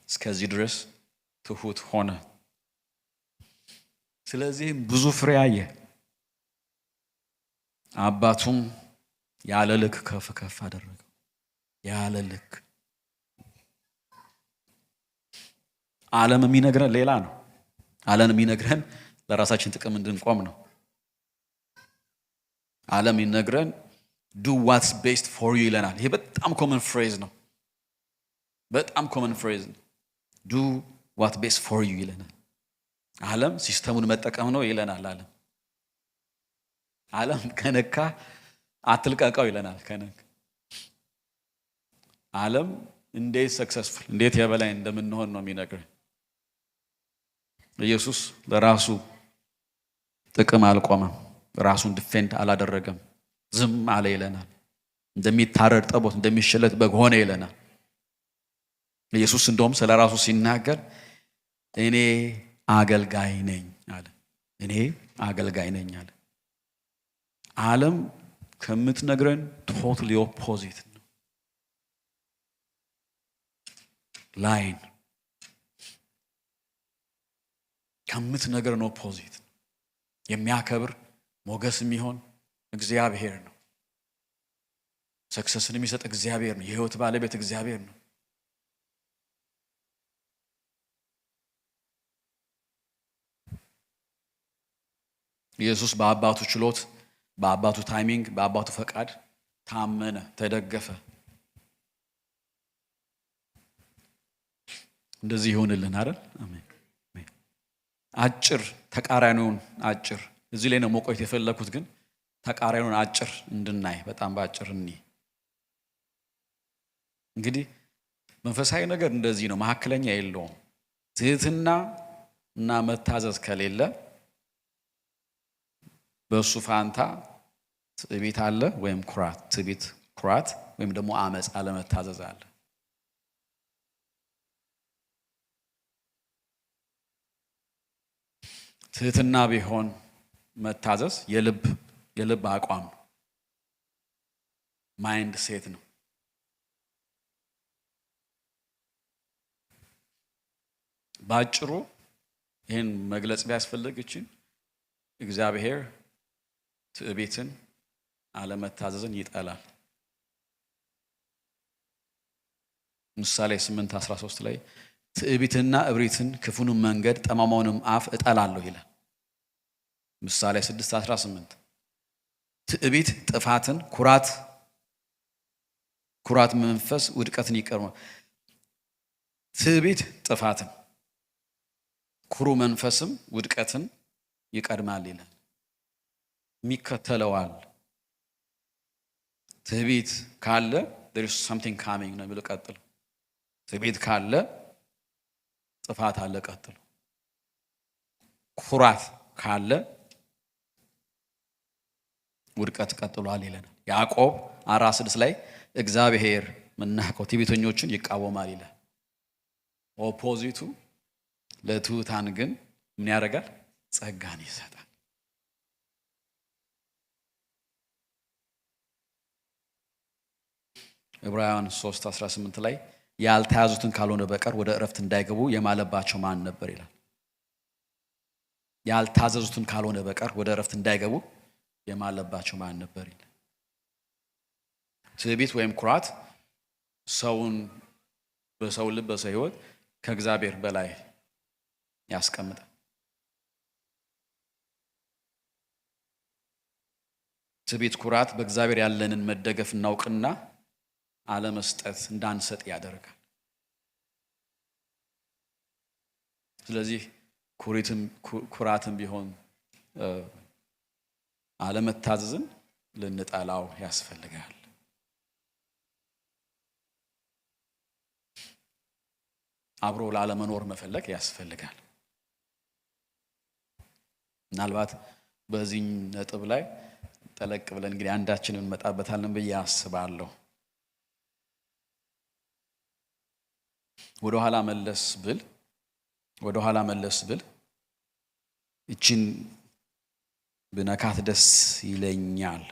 እስከዚህ ድረስ ትሁት ሆነ። ስለዚህም ብዙ ፍሬ አየ። አባቱም ያለ ልክ ከፍ ከፍ አደረገው። ያለ ልክ። ዓለም የሚነግረን ሌላ ነው። ዓለም የሚነግረን ለራሳችን ጥቅም እንድንቆም ነው። ዓለም የሚነግረን do what's best for you ይለናል። ይሄ በጣም ኮመን ፍሬዝ ነው። በጣም ኮመን ፍሬዝ ነው። do what's best for you ይለናል። ዓለም ሲስተሙን መጠቀም ነው ይለናል። ዓለም ከነካ አትልቀቀው ይለናል። ከነካ ዓለም እንዴት ሰክሰስፉል እንዴት የበላይ እንደምንሆን ነው የሚነግረን። ኢየሱስ ለራሱ ጥቅም አልቆመም። ራሱን ዲፌንድ አላደረገም። ዝም አለ ይለናል። እንደሚታረድ ጠቦት እንደሚሸለት በግ ሆነ ይለናል። ኢየሱስ እንደውም ስለ ራሱ ሲናገር እኔ አገልጋይ ነኝ አለ። እኔ አገልጋይ ነኝ አለ። ዓለም ከምትነግረን ቶታሊ ኦፖዚት ነው። ላይን ከምትነግረን ኦፖዚት የሚያከብር ሞገስ የሚሆን እግዚአብሔር ነው። ሰክሰስን የሚሰጥ እግዚአብሔር ነው። የህይወት ባለቤት እግዚአብሔር ነው። ኢየሱስ በአባቱ ችሎት፣ በአባቱ ታይሚንግ፣ በአባቱ ፈቃድ ታመነ፣ ተደገፈ። እንደዚህ ይሆንልን አይደል? አሜን። አጭር ተቃራኒውን አጭር እዚህ ላይ ነው መቆየት የፈለኩት፣ ግን ተቃራኒውን አጭር እንድናይ በጣም ባጭር እንይ። እንግዲህ መንፈሳዊ ነገር እንደዚህ ነው፣ መካከለኛ የለውም። ትህትና እና መታዘዝ ከሌለ በሱ ፋንታ ትዕቢት አለ ወይም ኩራት፣ ትዕቢት ኩራት ወይም ደግሞ አመጽ አለመታዘዝ አለ። ትህትና ቢሆን መታዘዝ የልብ አቋም ነው፣ ማይንድ ሴት ነው። ባጭሩ ይህን መግለጽ ቢያስፈልግ እቺን እግዚአብሔር ትዕቢትን አለመታዘዝን ይጠላል። ምሳሌ 8:13 ላይ ትዕቢትና እብሪትን ክፉንም መንገድ ጠማማውንም አፍ እጠላለሁ ይላል። ምሳሌ 6:18 ትዕቢት ጥፋትን፣ ኩራት መንፈስ ውድቀትን ይቀርማል። ትዕቢት ጥፋትን፣ ኩሩ መንፈስም ውድቀትን ይቀድማል ይላል። የሚከተለዋል። ትዕቢት ካለ there is something coming ነው የሚለው። ቀጥሎ ትዕቢት ካለ ጥፋት አለ። ቀጥሎ ኩራት ካለ ውድቀት ቀጥሏል ይለናል። ያዕቆብ 4:6 ላይ እግዚአብሔር መናቀው ትዕቢተኞችን ይቃወማል ይላል። ኦፖዚቱ ለትሑታን ግን ምን ያደርጋል? ጸጋን ይሰጣል። ዕብራውያን 3:18 ላይ ያልተያዙትን ካልሆነ በቀር ወደ እረፍት እንዳይገቡ የማለባቸው ማን ነበር ይላል። ያልታዘዙትን ካልሆነ በቀር ወደ እረፍት እንዳይገቡ የማለባቸው ማን ነበር ይላል። ትዕቢት ወይም ኩራት ሰውን በሰው ልብ በሰው ሕይወት ከእግዚአብሔር በላይ ያስቀምጣል። ትዕቢት ኩራት በእግዚአብሔር ያለንን መደገፍ እናውቅና አለመስጠት እንዳንሰጥ ያደርጋል። ስለዚህ ኩራትም ቢሆን አለመታዘዝን ልንጠላው ያስፈልጋል። አብሮ ላለመኖር መፈለግ ያስፈልጋል። ምናልባት በዚህ ነጥብ ላይ ጠለቅ ብለን እንግዲህ አንዳችን እንመጣበታለን ብዬ አስባለሁ። ወደ ኋላ መለስ ብል እቺን ብነካት ደስ ይለኛል።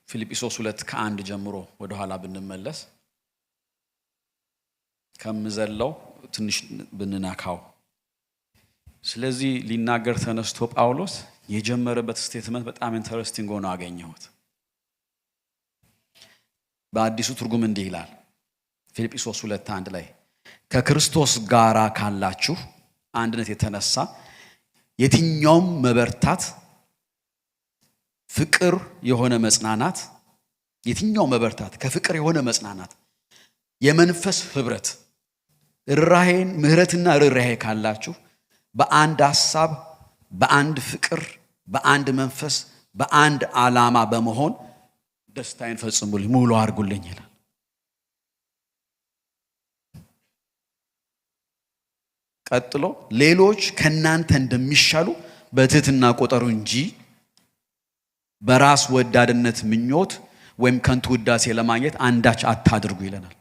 ፊልጵስዩስ 2:1 ጀምሮ ወደ ኋላ ብንመለስ ከምዘለው ትንሽ ብንነካው። ስለዚህ ሊናገር ተነስቶ ጳውሎስ የጀመረበት ስቴትመንት በጣም ኢንተረስቲንግ ሆኖ አገኘሁት። በአዲሱ ትርጉም እንዲህ ይላል ፊልጵስዩስ 2:1 ላይ ከክርስቶስ ጋር ካላችሁ አንድነት የተነሳ የትኛውም መበርታት፣ ፍቅር የሆነ መጽናናት፣ የትኛው መበርታት ከፍቅር የሆነ መጽናናት፣ የመንፈስ ህብረት፣ ርህራሄን ምህረትና ርህራሄ ካላችሁ በአንድ ሐሳብ፣ በአንድ ፍቅር፣ በአንድ መንፈስ፣ በአንድ ዓላማ በመሆን ደስታዬን ፈጽሙልኝ፣ ሙሉ አድርጉልኝ ይላል። ቀጥሎ ሌሎች ከናንተ እንደሚሻሉ በትህትና ቆጠሩ እንጂ በራስ ወዳድነት ምኞት ወይም ከንቱ ውዳሴ ለማግኘት አንዳች አታድርጉ ይለናል።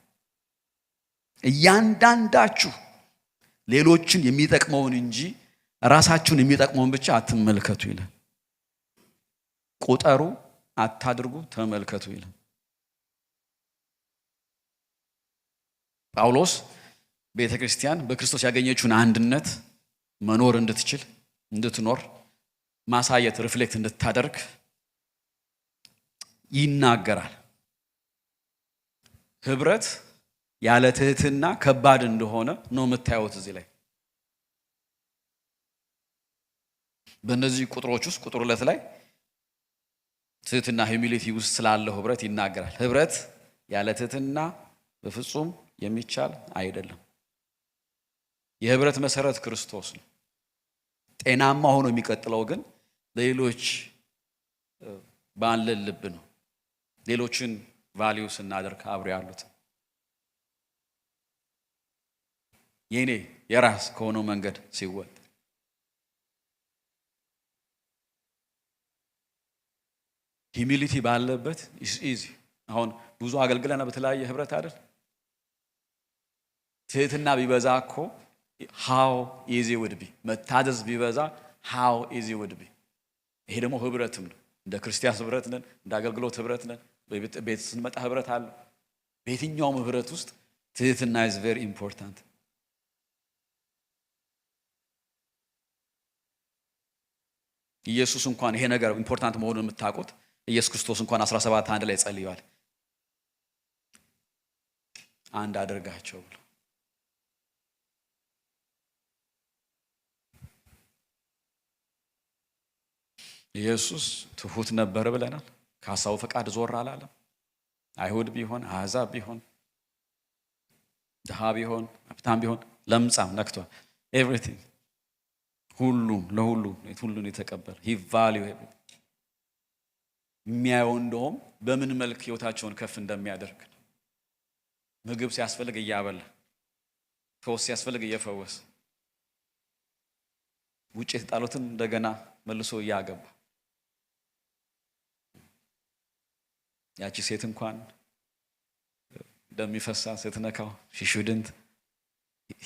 እያንዳንዳችሁ ሌሎችን የሚጠቅመውን እንጂ ራሳችሁን የሚጠቅመውን ብቻ አትመልከቱ ይላል። ቁጠሩ፣ አታድርጉ፣ ተመልከቱ ይላል። ጳውሎስ ቤተ ክርስቲያን በክርስቶስ ያገኘችውን አንድነት መኖር እንድትችል እንድትኖር ማሳየት ሪፍሌክት እንድታደርግ ይናገራል። ህብረት ያለ ትህትና ከባድ እንደሆነ ነው የምታዩት እዚህ ላይ። በእነዚህ ቁጥሮች ውስጥ ቁጥር 2 ላይ ትህትና ሂዩሚሊቲ ውስጥ ስላለው ህብረት ይናገራል። ህብረት ያለ ትህትና በፍጹም የሚቻል አይደለም። የህብረት መሰረት ክርስቶስ ነው። ጤናማ ሆኖ የሚቀጥለው ግን ለሌሎች ባለን ልብ ነው። ሌሎችን ቫልዩ ስናደርግ አብሮ ያሉት የኔ የራስ ከሆነው መንገድ ሲወጥ ሂዩሚሊቲ ባለበት ኢዚ። አሁን ብዙ አገልግለና በተለያየ ህብረት አይደል? ትህትና ቢበዛ እኮ how easy would be መታዘዝ ቢበዛ how easy would be። ይሄ ደግሞ ህብረትም ነው። እንደ ክርስቲያን ህብረት ነን፣ እንደ አገልግሎት ህብረት ነን፣ ቤት ስንመጣ ህብረት አለ። በየትኛውም ህብረት ውስጥ ትህትና is very important። ኢየሱስ እንኳን ይሄ ነገር ኢምፖርታንት መሆኑን የምታውቁት ኢየሱስ ክርስቶስ እንኳን 17:1 ላይ ጸልዩዋል። አንድ አድርጋቸው ብሎ ኢየሱስ ትሁት ነበር ብለናል። ከሐሳቡ ፈቃድ ዞር አላለም። አይሁድ ቢሆን አሕዛብ ቢሆን ድሃ ቢሆን ሀብታም ቢሆን ለምጻም ነክቷል። ኤቭሪቲንግ ሁሉም ሁሉን የተቀበለ he value የሚያየው እንደውም በምን መልክ ህይወታቸውን ከፍ እንደሚያደርግ ምግብ ሲያስፈልግ እያበላ ፈውስ ሲያስፈልግ እየፈወሰ ውጭ የተጣሉትን እንደገና መልሶ እያገባ ያቺ ሴት እንኳን እንደሚፈሳ ስትነካው she shouldn't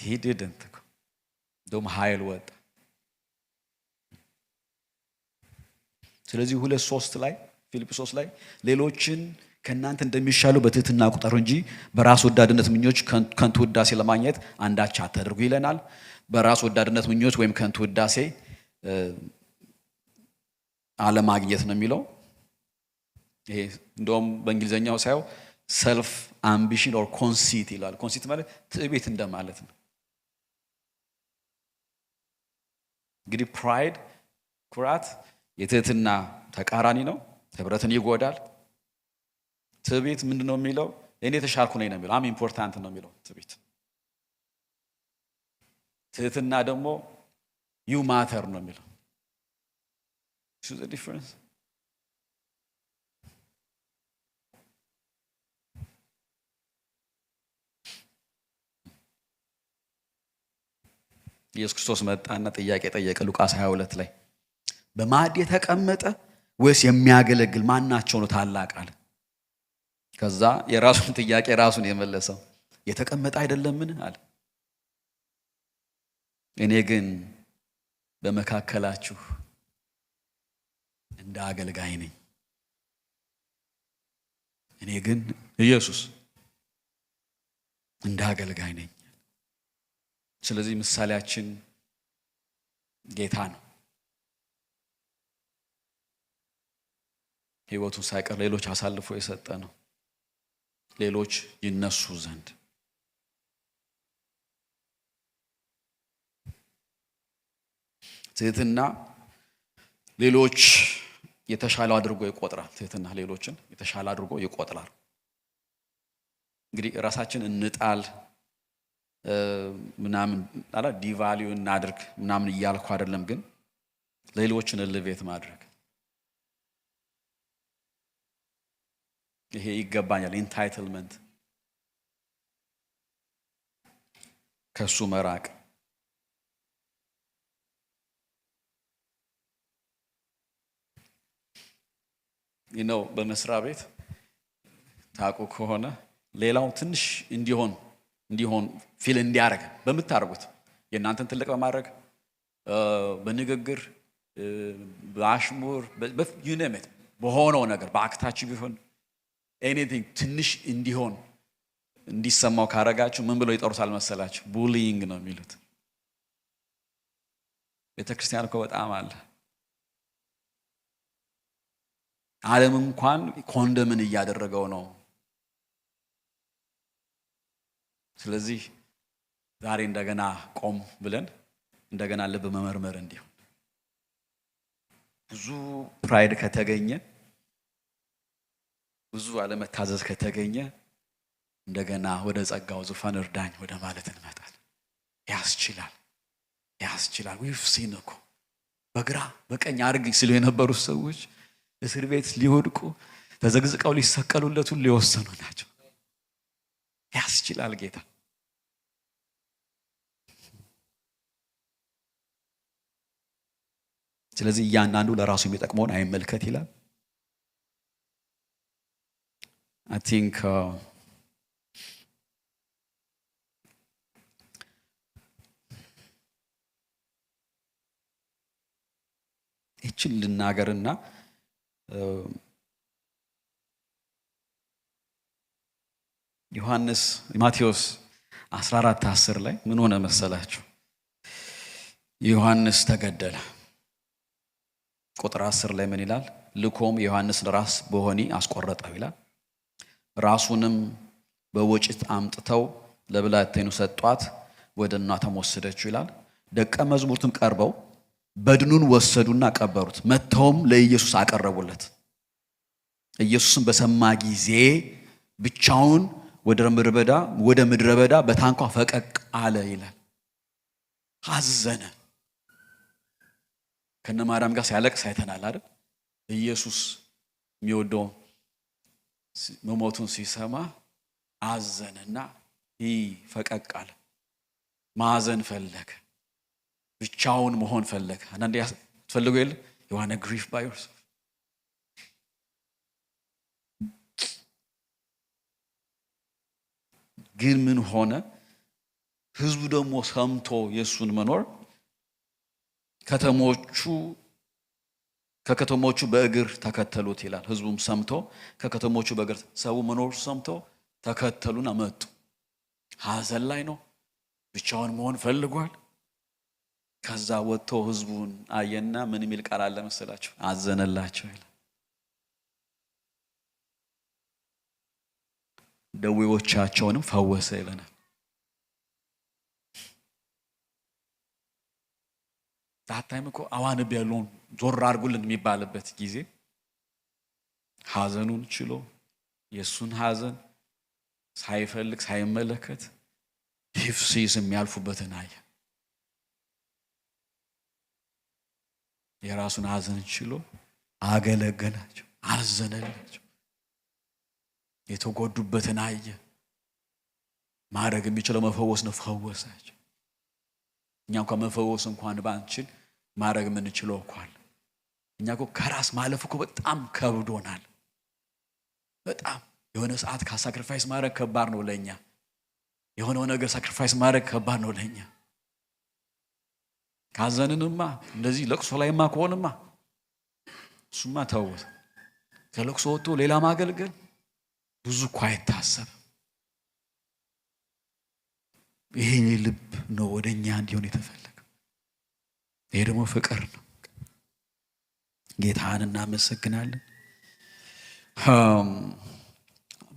he didn't ደም ኃይል ወጣ። ስለዚህ 2:3 ላይ ፊልጵስዩስ ላይ ሌሎችን ከናንተ እንደሚሻሉ በትህትና ቁጠሩ እንጂ በራስ ወዳድነት ምኞች ከንቱ ውዳሴ ለማግኘት አንዳች አታድርጉ ይለናል። በራስ ወዳድነት ምኞች ወይም ከንቱ ውዳሴ አለማግኘት ነው የሚለው። ይሄ እንደውም በእንግሊዘኛው ሳይው ሰልፍ አምቢሽን ኦር ኮንሲት ይላል። ኮንሲት ማለት ትዕቢት እንደማለት ነው። እንግዲህ ፕራይድ ኩራት የትህትና ተቃራኒ ነው። ህብረትን ይጎዳል። ትዕቢት ምንድነው የሚለው? እኔ ተሻልኩ ነኝ ነው የሚለው። አም ኢምፖርታንት ነው የሚለው ትዕቢት። ትህትና ደግሞ ዩ ማተር ነው የሚለው። See the difference? ኢየሱስ ክርስቶስ መጣና ጥያቄ ጠየቀ። ሉቃስ 22 ላይ በማዕድ የተቀመጠ ወይስ የሚያገለግል ማናቸው ነው ታላቅ አለ። ከዛ የራሱን ጥያቄ ራሱን የመለሰው የተቀመጠ አይደለምን አለ። እኔ ግን በመካከላችሁ እንደ አገልጋይ ነኝ። እኔ ግን ኢየሱስ እንደ አገልጋይ ነኝ። ስለዚህ ምሳሌያችን ጌታ ነው። ሕይወቱን ሳይቀር ሌሎች አሳልፎ የሰጠ ነው፣ ሌሎች ይነሱ ዘንድ። ትህትና ሌሎች የተሻለ አድርጎ ይቆጥራል። ትህትና ሌሎችን የተሻለ አድርጎ ይቆጥራል። እንግዲህ ራሳችን እንጣል ምናምን አላ ዲቫልዩ እናድርግ ምናምን እያልኩ አይደለም፣ ግን ሌሎችን ኤሌቬት ማድረግ ይሄ ይገባኛል ኢንታይትልመንት ከሱ መራቅ ነው። በመስሪያ ቤት ታውቁ ከሆነ ሌላው ትንሽ እንዲሆን ፊል እንዲያደርግ በምታደርጉት የእናንተን ትልቅ በማድረግ በንግግር በአሽሙር ዩኔሜት በሆነው ነገር በአክታችሁ ቢሆን ኤኒቲንግ ትንሽ እንዲሆን እንዲሰማው ካረጋችሁ ምን ብለው ይጠሩታል መሰላችሁ? ቡሊንግ ነው የሚሉት። ቤተክርስቲያን እኮ በጣም አለ። ዓለም እንኳን ኮንደምን እያደረገው ነው። ስለዚህ ዛሬ እንደገና ቆም ብለን እንደገና ልብ መመርመር እንዲሁ ብዙ ፕራይድ ከተገኘ ብዙ አለመታዘዝ ከተገኘ እንደገና ወደ ጸጋው ዙፋን እርዳኝ ወደ ማለት እንመጣለን። ያስችላል። we've seen እኮ በግራ በቀኝ አርግ ሲሉ የነበሩ ሰዎች እስር ቤት ሊወድቁ ተዘግዝቀው ሊሰቀሉለት ሁሉ ሊወሰኑ ናቸው። ያስችላል ጌታ። ስለዚህ እያንዳንዱ ለራሱ የሚጠቅመውን አይመልከት ይላል። I think ይችን ልናገርና ማቴዎስ 14:10 ላይ ምን ሆነ መሰላችሁ? ዮሐንስ ተገደለ። ቁጥር 10 ላይ ምን ይላል? ልኮም ዮሐንስን ራስ በወህኒ አስቆረጠው ይላል። ራሱንም በወጭት አምጥተው ለብላቴኑ ሰጧት፣ ወደ እናቷም ወሰደችው ይላል። ደቀ መዛሙርቱም ቀርበው በድኑን ወሰዱና ቀበሩት። መተውም ለኢየሱስ አቀረቡለት። ኢየሱስም በሰማ ጊዜ ብቻውን ወደ ምድረ በዳ በታንኳ ፈቀቅ አለ ይላል። አዘነ። ከነ ማርያም ጋር ሲያለቅስ አይተናል አይደል? ኢየሱስ የሚወደው መሞቱን ሲሰማ አዘነና ፈቀቅ አለ። ማዘን ፈለገ። ብቻውን መሆን ፈለገ። አንዳንዴ ትፈልጉ የለ you want to grieve by yourself። ግን ምን ሆነ? ህዝቡ ደግሞ ሰምቶ የሱን መኖር ከከተሞቹ በእግር ተከተሉት ይላል። ህዝቡም ሰምቶ ከከተሞቹ በእግር ሰው መኖር ሰምቶ ተከተሉና መጡ። ሐዘን ላይ ነው። ብቻውን መሆን ፈልጓል። ከዛ ወጥቶ ህዝቡን አየና ምን የሚል ቃል አለ መሰላችሁ? አዘነላቸው ይላል። ደዌዎቻቸውንም ፈወሰ ይለናል። ዛታይም እኮ አዋንብ ያለውን ዞር አድርጉልን የሚባልበት ጊዜ ሐዘኑን ችሎ የሱን ሐዘን ሳይፈልግ ሳይመለከት ሂፍሲስ የሚያልፉበትን አየ። የራሱን ሐዘን ችሎ አገለገላቸው፣ አዘነላቸው። የተጎዱበትን አየ። ማድረግ የሚችለው መፈወስ ነው፣ ፈወሳቸው። እኛ እንኳን መፈወስ እንኳን ባንችል ማድረግ የምንችለው እንኳን እኛ እኮ ከራስ ማለፍ እኮ በጣም ከብዶናል። በጣም የሆነ ሰዓት ሳክሪፋይስ ማድረግ ከባድ ነው ለኛ። የሆነው ነገር ሳክሪፋይስ ማድረግ ከባድ ነው ለኛ። ካዘንንማ እንደዚህ ለቅሶ ላይማ ከሆነማ እሱማ ተውት። ከለቅሶ ወጥቶ ሌላ ማገልገል ብዙ እኮ አይታሰብም። ይሄ ልብ ነው ወደኛ እንዲሆን የተፈለገው። ይሄ ደግሞ ፍቅር ነው። ጌታን እናመሰግናለን።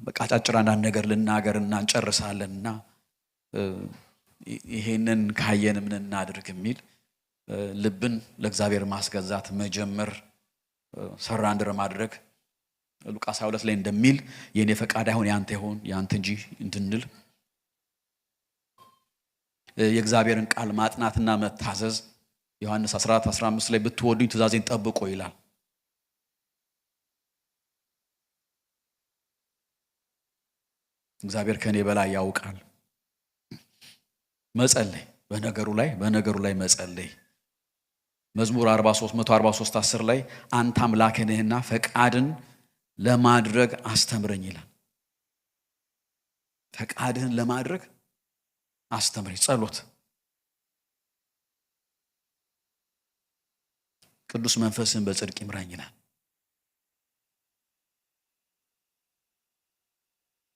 በቃ አጫጭር አንዳንድ ነገር ልናገርና እንጨርሳለንና ይሄንን ካየን ምን እናድርግ የሚል ልብን ለእግዚአብሔር ማስገዛት መጀመር፣ ሰራንደር ማድረግ ሉቃስ 22 ላይ እንደሚል የኔ ፈቃድ አይሁን ያንተ ይሁን ያንተ እንጂ እንድንል የእግዚአብሔርን ቃል ማጥናትና መታዘዝ ዮሐንስ 14:15 ላይ ብትወዱኝ ትእዛዜን ጠብቁ ይላል። እግዚአብሔር ከኔ በላይ ያውቃል። መጸለይ በነገሩ ላይ መጸለይ። መዝሙር 143:10 ላይ አንተ አምላኬ ነህና ፈቃድን ለማድረግ አስተምረኝ ይላል። ፈቃድን ለማድረግ አስተምረኝ። ጸሎት ቅዱስ መንፈስን በጽድቅ ይምራኝ ይላል።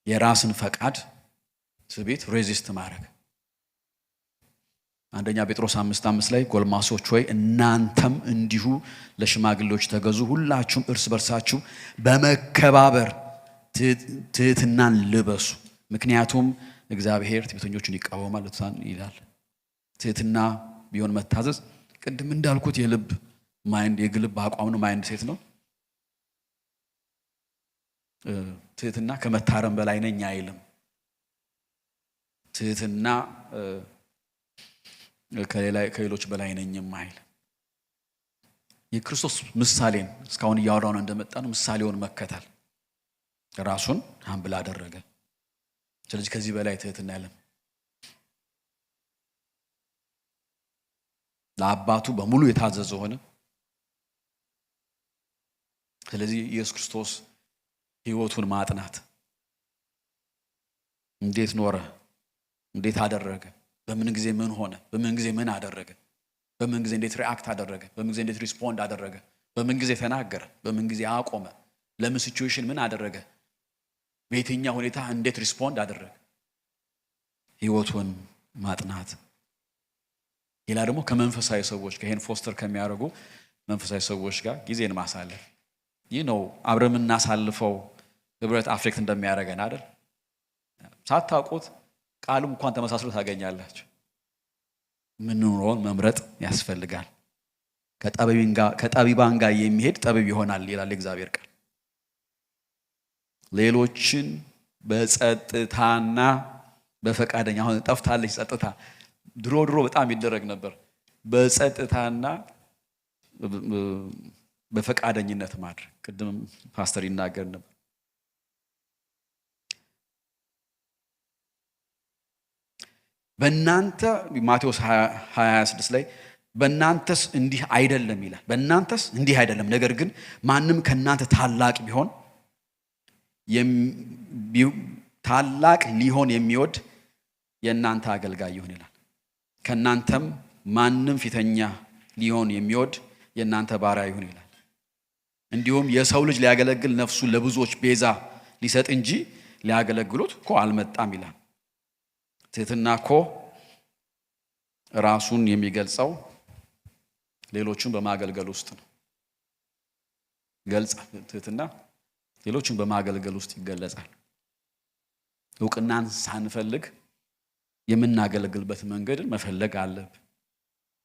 የራስን ፈቃድ ትዕቢት ሬዚስት ማድረግ። አንደኛ ጴጥሮስ 5:5 ላይ ጎልማሶች ሆይ እናንተም እንዲሁ ለሽማግሌዎች ተገዙ፣ ሁላችሁም እርስ በርሳችሁ በመከባበር ትህትናን ልበሱ፣ ምክንያቱም እግዚአብሔር ትዕቢተኞችን ይቃወማል ይላል። ትህትና ቢሆን መታዘዝ ቅድም እንዳልኩት የልብ ማይንድ የግልብ አቋም ነው፣ ማይንድ ሴት ነው። ትህትና ከመታረም በላይ ነኝ አይልም። ትህትና ከሌሎች በላይ ነኝም አይልም። የክርስቶስ ምሳሌን እስካሁን እያወራን እንደመጣ ነው። ምሳሌውን መከተል ራሱን ሀምብል አደረገ። ስለዚህ ከዚህ በላይ ትህትና የለም። ለአባቱ በሙሉ የታዘዘ ሆነ። ስለዚህ ኢየሱስ ክርስቶስ ሕይወቱን ማጥናት እንዴት ኖረ፣ እንዴት አደረገ፣ በምን ጊዜ ምን ሆነ፣ በምን ጊዜ ምን አደረገ፣ በምን ጊዜ እንዴት ሪአክት አደረገ፣ በምን ጊዜ እንዴት ሪስፖንድ አደረገ፣ በምን ጊዜ ተናገረ፣ በምን ጊዜ አቆመ፣ ለምን ሲቹዌሽን ምን አደረገ፣ በየትኛው ሁኔታ እንዴት ሪስፖንድ አደረገ፣ ሕይወቱን ማጥናት። ሌላ ደግሞ ከመንፈሳዊ ሰዎች ከሄን ፎስተር ከሚያደርጉ መንፈሳዊ ሰዎች ጋር ጊዜን ማሳለፍ። ይህ ነው አብረን እናሳልፈው ህብረት አፌክት እንደሚያደርገን አይደል? ሳታውቁት ቃሉም እንኳን ተመሳስሎ ታገኛላችሁ። ምንኖረውን መምረጥ ያስፈልጋል። ከጠቢባን ጋር የሚሄድ ጠቢብ ይሆናል ይላል እግዚአብሔር ቃል። ሌሎችን በጸጥታና በፈቃደኛ አሁን ጠፍታለች ጸጥታ። ድሮ በጣም ይደረግ ነበር። በጸጥታና በፈቃደኝነት ማድረግ። ቅድም ፓስተር ይናገር ነበር። በእናንተ ማቴዎስ 20:26 ላይ በእናንተስ እንዲህ አይደለም ይላል። በእናንተስ እንዲህ አይደለም፣ ነገር ግን ማንም ከእናንተ ታላቅ ሊሆን የሚወድ የእናንተ አገልጋይ ይሁን ይላል። ከእናንተም ማንም ፊተኛ ሊሆን የሚወድ የእናንተ ባሪያ ይሁን ይላል። እንዲሁም የሰው ልጅ ሊያገለግል ነፍሱን ለብዙዎች ቤዛ ሊሰጥ እንጂ ሊያገለግሉት እኮ አልመጣም ይላል። ትህትና እኮ ራሱን የሚገልጸው ሌሎችን በማገልገል ውስጥ ነው። ትህትና ሌሎችን በማገልገል ውስጥ ይገለጻል። እውቅናን ሳንፈልግ የምናገለግልበት መንገድን መፈለግ አለብን።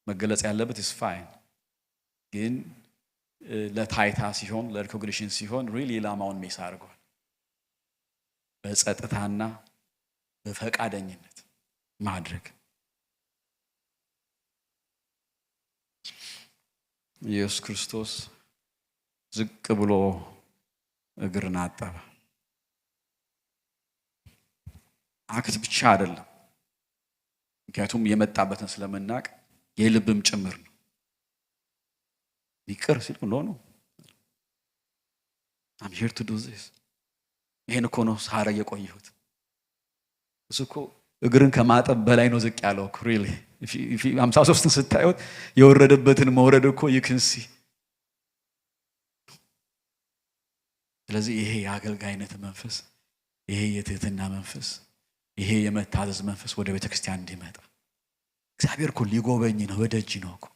መገለጽ ያለበት is fine፣ ግን ለታይታ ሲሆን ለሪኮግኒሽን ሲሆን ሪሊ ኢላማውን ሚስ አድርጓል። በጸጥታና በፈቃደኝነት ማድረግ። ኢየሱስ ክርስቶስ ዝቅ ብሎ እግርን አጠበ። አክት ብቻ አይደለም፣ ምክንያቱም የመጣበትን ስለምናቅ የልብም ጭምር ነው። ይቅር ሲል ነው I'm here to do this። ይሄን እኮ ነው ሳረ የቆየሁት። እሱ እኮ እግርን ከማጠብ በላይ ነው ዝቅ ያለው። ሪሊ 53ን ስታዩት የወረደበትን መውረድ እኮ you can see። ስለዚህ ይሄ የአገልጋይነት መንፈስ፣ ይሄ የትህትና መንፈስ፣ ይሄ የመታዘዝ መንፈስ ወደ ቤተክርስቲያን እንዲመጣ እግዚአብሔር እኮ ሊጎበኝ ነው፣ ወደጅ ነው እኮ።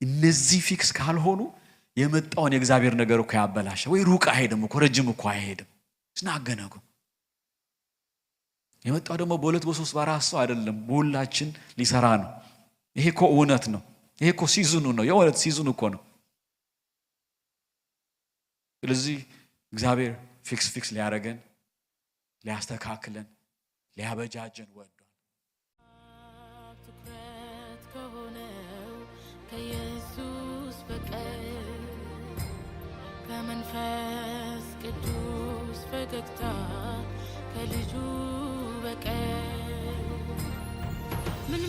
እነዚህ ፊክስ ካልሆኑ የመጣውን የእግዚአብሔር ነገር እኮ ያበላሸ። ወይ ሩቅ አይሄድም እኮ፣ ረጅም እኮ አይሄድም። ስናገነጉ የመጣው ደግሞ በሁለት በሶስት በአራት ሰው አይደለም፣ በሁላችን ሊሰራ ነው። ይሄ እኮ እውነት ነው። ይሄ እኮ ሲዝኑ ነው፣ የእውነት ሲዝኑ እኮ ነው። ስለዚህ እግዚአብሔር ፊክስ ሊያደርገን፣ ሊያስተካክለን፣ ሊያበጃጀን ወዷል። ትኩረት ከሆነው ከኢየሱስ በቀር ከመንፈስ ቅዱስ ፈገግታ ከልጁ በቀር ምን